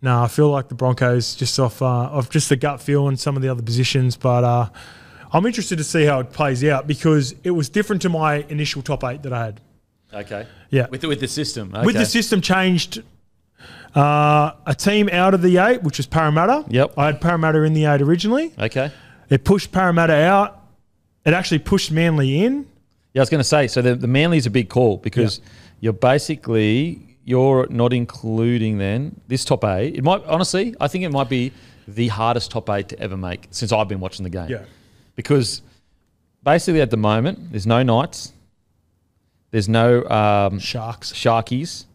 no, I feel like the Broncos just off just the gut feel and some of the other positions, but I'm interested to see how it plays out because it was different to my initial top 8 that I had. Okay. Yeah. With the system. Okay. With the system changed. A team out of the 8, which was Parramatta. Yep. I had Parramatta in the 8 originally. Okay. It pushed Parramatta out. It actually pushed Manly in. Yeah, I was going to say, so the Manly's a big call because you're not including then this top 8. It might, honestly, I think it might be the hardest top 8 to ever make since I've been watching the game. Yeah. Because basically at the moment, there's no Knights. There's no Sharkies.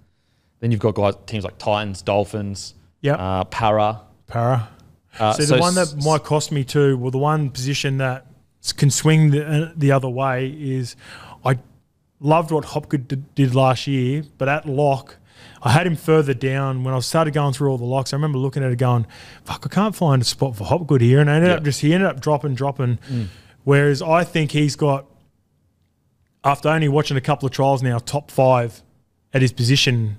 Then you've got teams like Titans, Dolphins, Para. The one that might cost me too, well, the one position that can swing the other way is I loved what Hopgood did last year, but at lock, I had him further down. When I started going through all the locks, I remember looking at it going, fuck, I can't find a spot for Hopgood here. And he ended up dropping. Whereas I think he's got, after only watching a couple of trials now, top 5 at his position.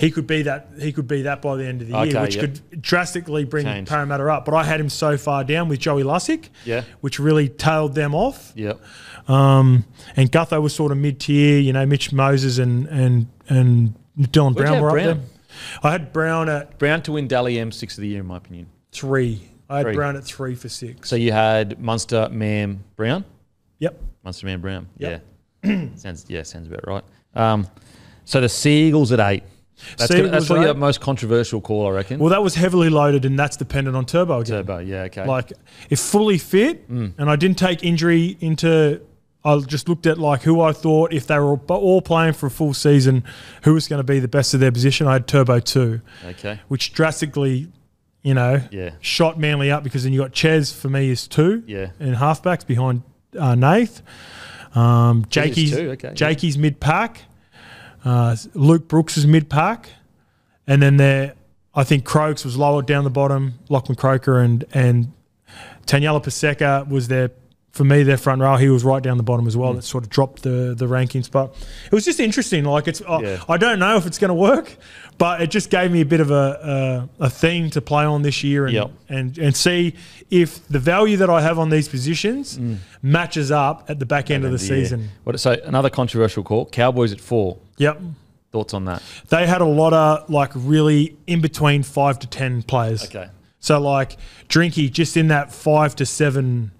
he could be that by the end of the year, which could drastically bring Parramatta up. But I had him so far down with Joey Lussick, which really tailed them off. Yep. And Gutho was sort of mid-tier, you know, Mitch Moses and Dylan Brown were up there. I had Brown to win Dally M 6 of the year, in my opinion. 3. I had Brown at 3 for 6. So you had Munster, Mam, Brown? Yep. Munster, Mam, Brown. Yep. Yeah. sounds about right. So the Seagulls at 8. That's probably the most controversial call, I reckon. Well, that was heavily loaded, and that's dependent on Turbo again. Turbo, yeah, okay. Like, if fully fit, and I didn't take injury into... I just looked at like who I thought, if they were all playing for a full season, who was going to be the best of their position. I had Turbo 2. Okay. Which drastically, you know, shot Manly up, because then you got Ches for me is 2 in halfbacks behind Nath. Jakey's mid-pack. Luke Brooks is mid-pack. And then I think Croaks was lower down the bottom. Lachlan Croker and Taniela Paseka was their front row. He was right down the bottom as well. That sort of dropped the rankings. But it was just interesting. Like I don't know if it's going to work, but it just gave me a bit of a theme to play on this year and see if the value that I have on these positions matches up at the back end of the season. So another controversial call, Cowboys at 4. Yep. Thoughts on that? They had a lot of like really in between 5 to 10 players. Okay. So like Drinky just in that 5 to 7,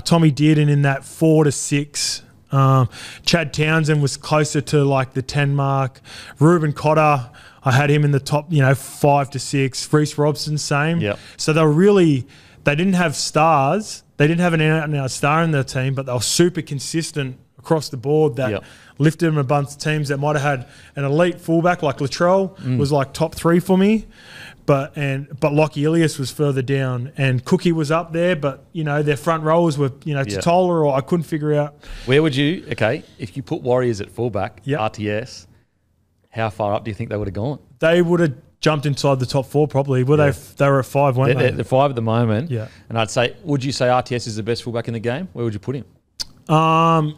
Tommy Dearden in that 4 to 6. Chad Townsend was closer to like the 10 mark. Ruben Cotter, I had him in the top, 5 to 6. Reece Robson, same. Yep. So they didn't have stars. They didn't have an out-and-out star in their team, but they were super consistent across the board that lifted them a bunch of teams that might have had an elite fullback like Latrell was like top 3 for me. But Lockie Ilias was further down, and Cookie was up there. But their front rowers were Totola, or I couldn't figure out. Where would you? Okay, if you put Warriors at fullback, RTS, how far up do you think they would have gone? They would have jumped inside the top 4 probably. They were at 5, weren't they? They're 5 at the moment. Yeah, and I'd say, would you say RTS is the best fullback in the game? Where would you put him? In the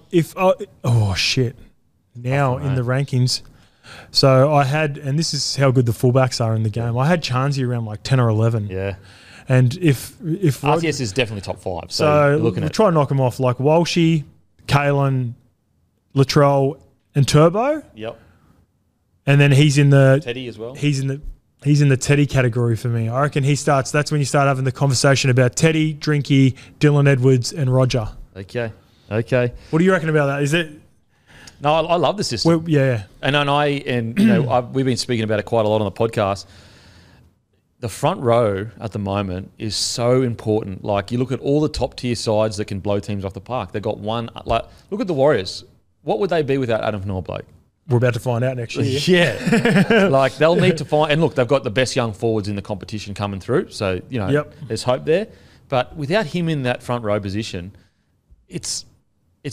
rankings. So I had, and this is how good the fullbacks are in the game. I had Chansey around like 10 or 11. Yeah. And if RTS is definitely top 5. So we'll try and knock them off like Walshy, Kalen, Latrell, and Turbo. Yep. And then he's in the Teddy as well. He's in the Teddy category for me. I reckon that's when you start having the conversation about Teddy, Drinky, Dylan Edwards, and Roger. Okay. What do you reckon about that? Is it? No, I love the system. Well, we've been speaking about it quite a lot on the podcast. The front row at the moment is so important. Like, you look at all the top tier sides that can blow teams off the park. They've got one. Like, look at the Warriors. What would they be without Adam Fanor-Blake? We're about to find out next year. Yeah. Like, they'll need to find. And look, they've got the best young forwards in the competition coming through. So, there's hope there. But without him in that front row position, it's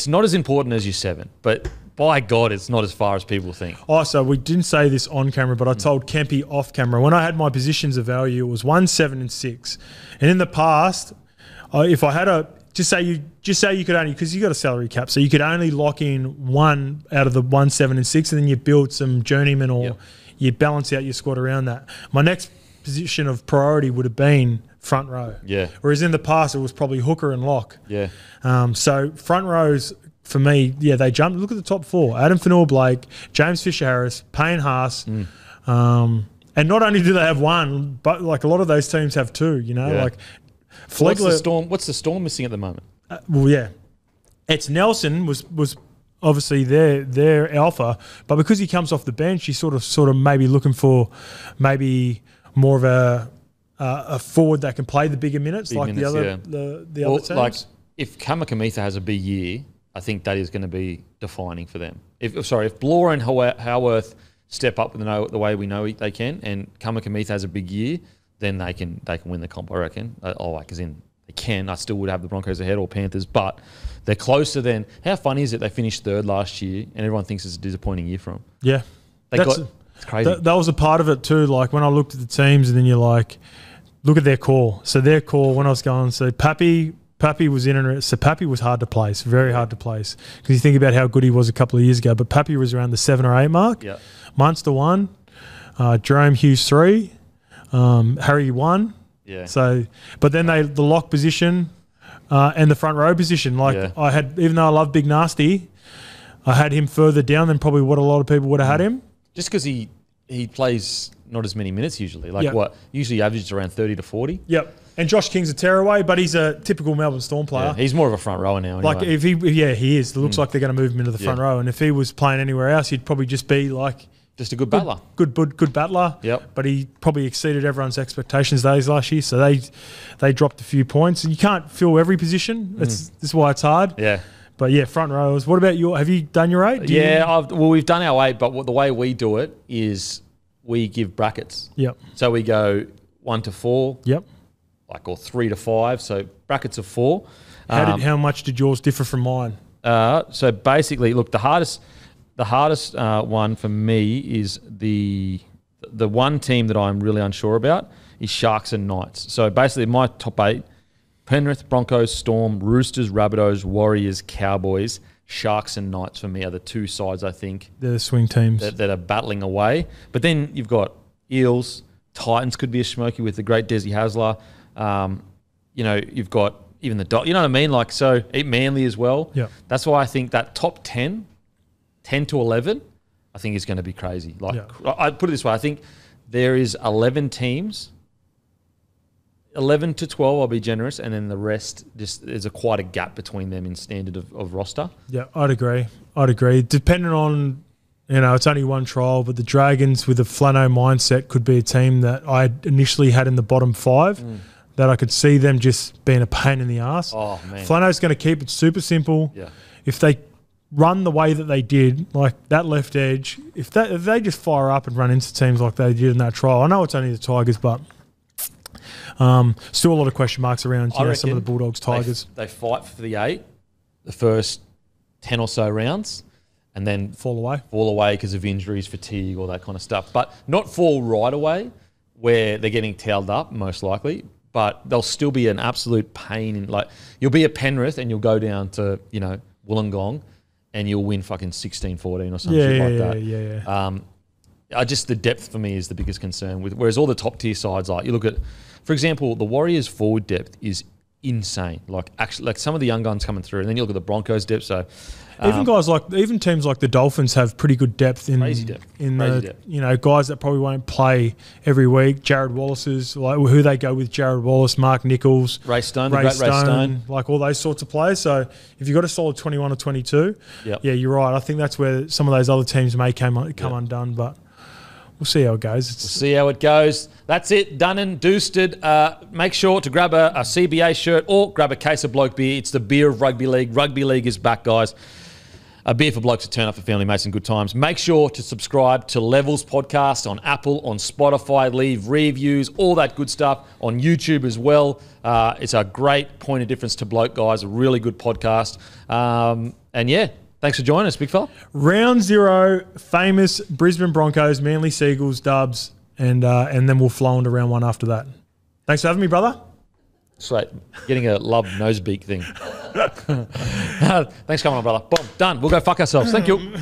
not as important as your 7. But by God, it's not as far as people think. Oh, so we didn't say this on camera, but I told Kempy off camera. When I had my positions of value, it was 1, 7, and 6. And in the past, if I had just say you could only, because you got a salary cap, so you could only lock in 1 out of the 1, 7, and 6, and then you build some journeyman or you balance out your squad around that. My next position of priority would have been front row. Yeah. Whereas in the past, it was probably hooker and lock. Yeah. So front rows, for me, they jumped. Look at the top 4. Adam Fanor-Blake, James Fisher-Harris, Payne Haas. And not only do they have 1, but like a lot of those teams have 2, like Flegler. What's the Storm missing at the moment? It's Nelson was obviously their alpha, but because he comes off the bench, he's sort of maybe looking for maybe more of a forward that can play the bigger minutes the other teams. Like, if Kamikamica has a big year, I think that is going to be defining for them. If Blore and Howarth step up the way we know they can, and Kamikamica has a big year, then they can win the comp, I reckon. They can. I still would have the Broncos ahead or Panthers, but they're closer than. How funny is it they finished 3rd last year and everyone thinks it's a disappointing year for them? Yeah. It's crazy. That was a part of it too. Like when I looked at the teams and then you're like, look at their core. So their core, when I was going, so Pappy was in and so Pappy was hard to place, very hard to place. Because you think about how good he was a couple of years ago, but Pappy was around the 7 or 8 mark. Yeah. Munster 1. Jerome Hughes 3, Harry 1. Yeah. So, but then the lock position and the front row position. Like I had, even though I love Big Nasty, I had him further down than probably what a lot of people would have had him. Just because he plays not as many minutes usually. Like usually averages around 30 to 40. Yep. And Josh King's a tearaway, but he's a typical Melbourne Storm player. Yeah, he's more of a front rower now. Anyway. Like if he is. It looks like they're going to move him into the front row. And if he was playing anywhere else, he'd probably just be like just a good battler. Good battler. Yep. But he probably exceeded everyone's expectations days last year. So they dropped a few points. You can't fill every position. This is why it's hard. Yeah. But yeah, front rows. What about have you done your 8? We've done our 8, but the way we do it is we give brackets. Yep. So we go 1 to 4. Yep. Or 3 to 5. So brackets of 4. How much did yours differ from mine? So basically, look, the hardest one for me is the one team that I'm really unsure about is Sharks and Knights. So basically, my top 8: Penrith, Broncos, Storm, Roosters, Rabbitohs, Warriors, Cowboys, Sharks and Knights for me are the 2 sides I think they're the swing teams that are battling away. But then you've got Eels, Titans could be a smoky with the great Desi Hasler. You've got even the you know what I mean? Like, so Manly as well. Yeah. That's why I think that top 10 to 11, I think is going to be crazy. Like, I put it this way: I think there is 11 teams, 11 to 12. I'll be generous, and then the rest just there's quite a gap between them in standard of roster. Yeah, I'd agree. Depending on, it's only one trial, but the Dragons with a Flano mindset could be a team that I initially had in the bottom 5. That I could see them just being a pain in the ass. Oh, man. Flano's going to keep it super simple. Yeah. If they run the way that they did, like that left edge, if they just fire up and run into teams like they did in that trial, I know it's only the Tigers, but still a lot of question marks around some of the Bulldogs, Tigers. They fight for the 8, the first 10 or so rounds, and then fall away because of injuries, fatigue, all that kind of stuff. But not fall right away where they're getting towed up, most likely. But they'll still be an absolute pain. You'll be at Penrith and you'll go down to, Wollongong and you'll win fucking 16-14 or something like that. Yeah. The depth for me is the biggest concern. Whereas all the top tier sides, like you look at, for example, the Warriors forward depth is insane. Like some of the young guns coming through, and then you look at the Broncos depth. So even teams like the Dolphins have pretty good depth in crazy depth. Guys that probably won't play every week. Jared Wallace's, like who they go with: Jared Wallace, Mark Nichols, Ray Stone, Ray Stone, like all those sorts of players. So if you've got a solid 21 or 22, you're right. I think that's where some of those other teams may come undone, but we'll see how it goes. We'll see how it goes. That's it. Done and doosted. Make sure to grab a CBA shirt or grab a case of bloke beer. It's the beer of rugby league. Rugby league is back, guys. A beer for blokes to turn up for family mates and good times. Make sure to subscribe to Levels Podcast on Apple, on Spotify. Leave reviews, all that good stuff on YouTube as well. It's a great point of difference to bloke, guys. A really good podcast. Thanks for joining us, big fella. Round 0, famous Brisbane Broncos, Manly Seagulls, Dubs, and then we'll flow into round 1 after that. Thanks for having me, brother. Sweet. Getting a love nose beak thing. Thanks for coming on, brother. Boom. Done. We'll go fuck ourselves. Thank you.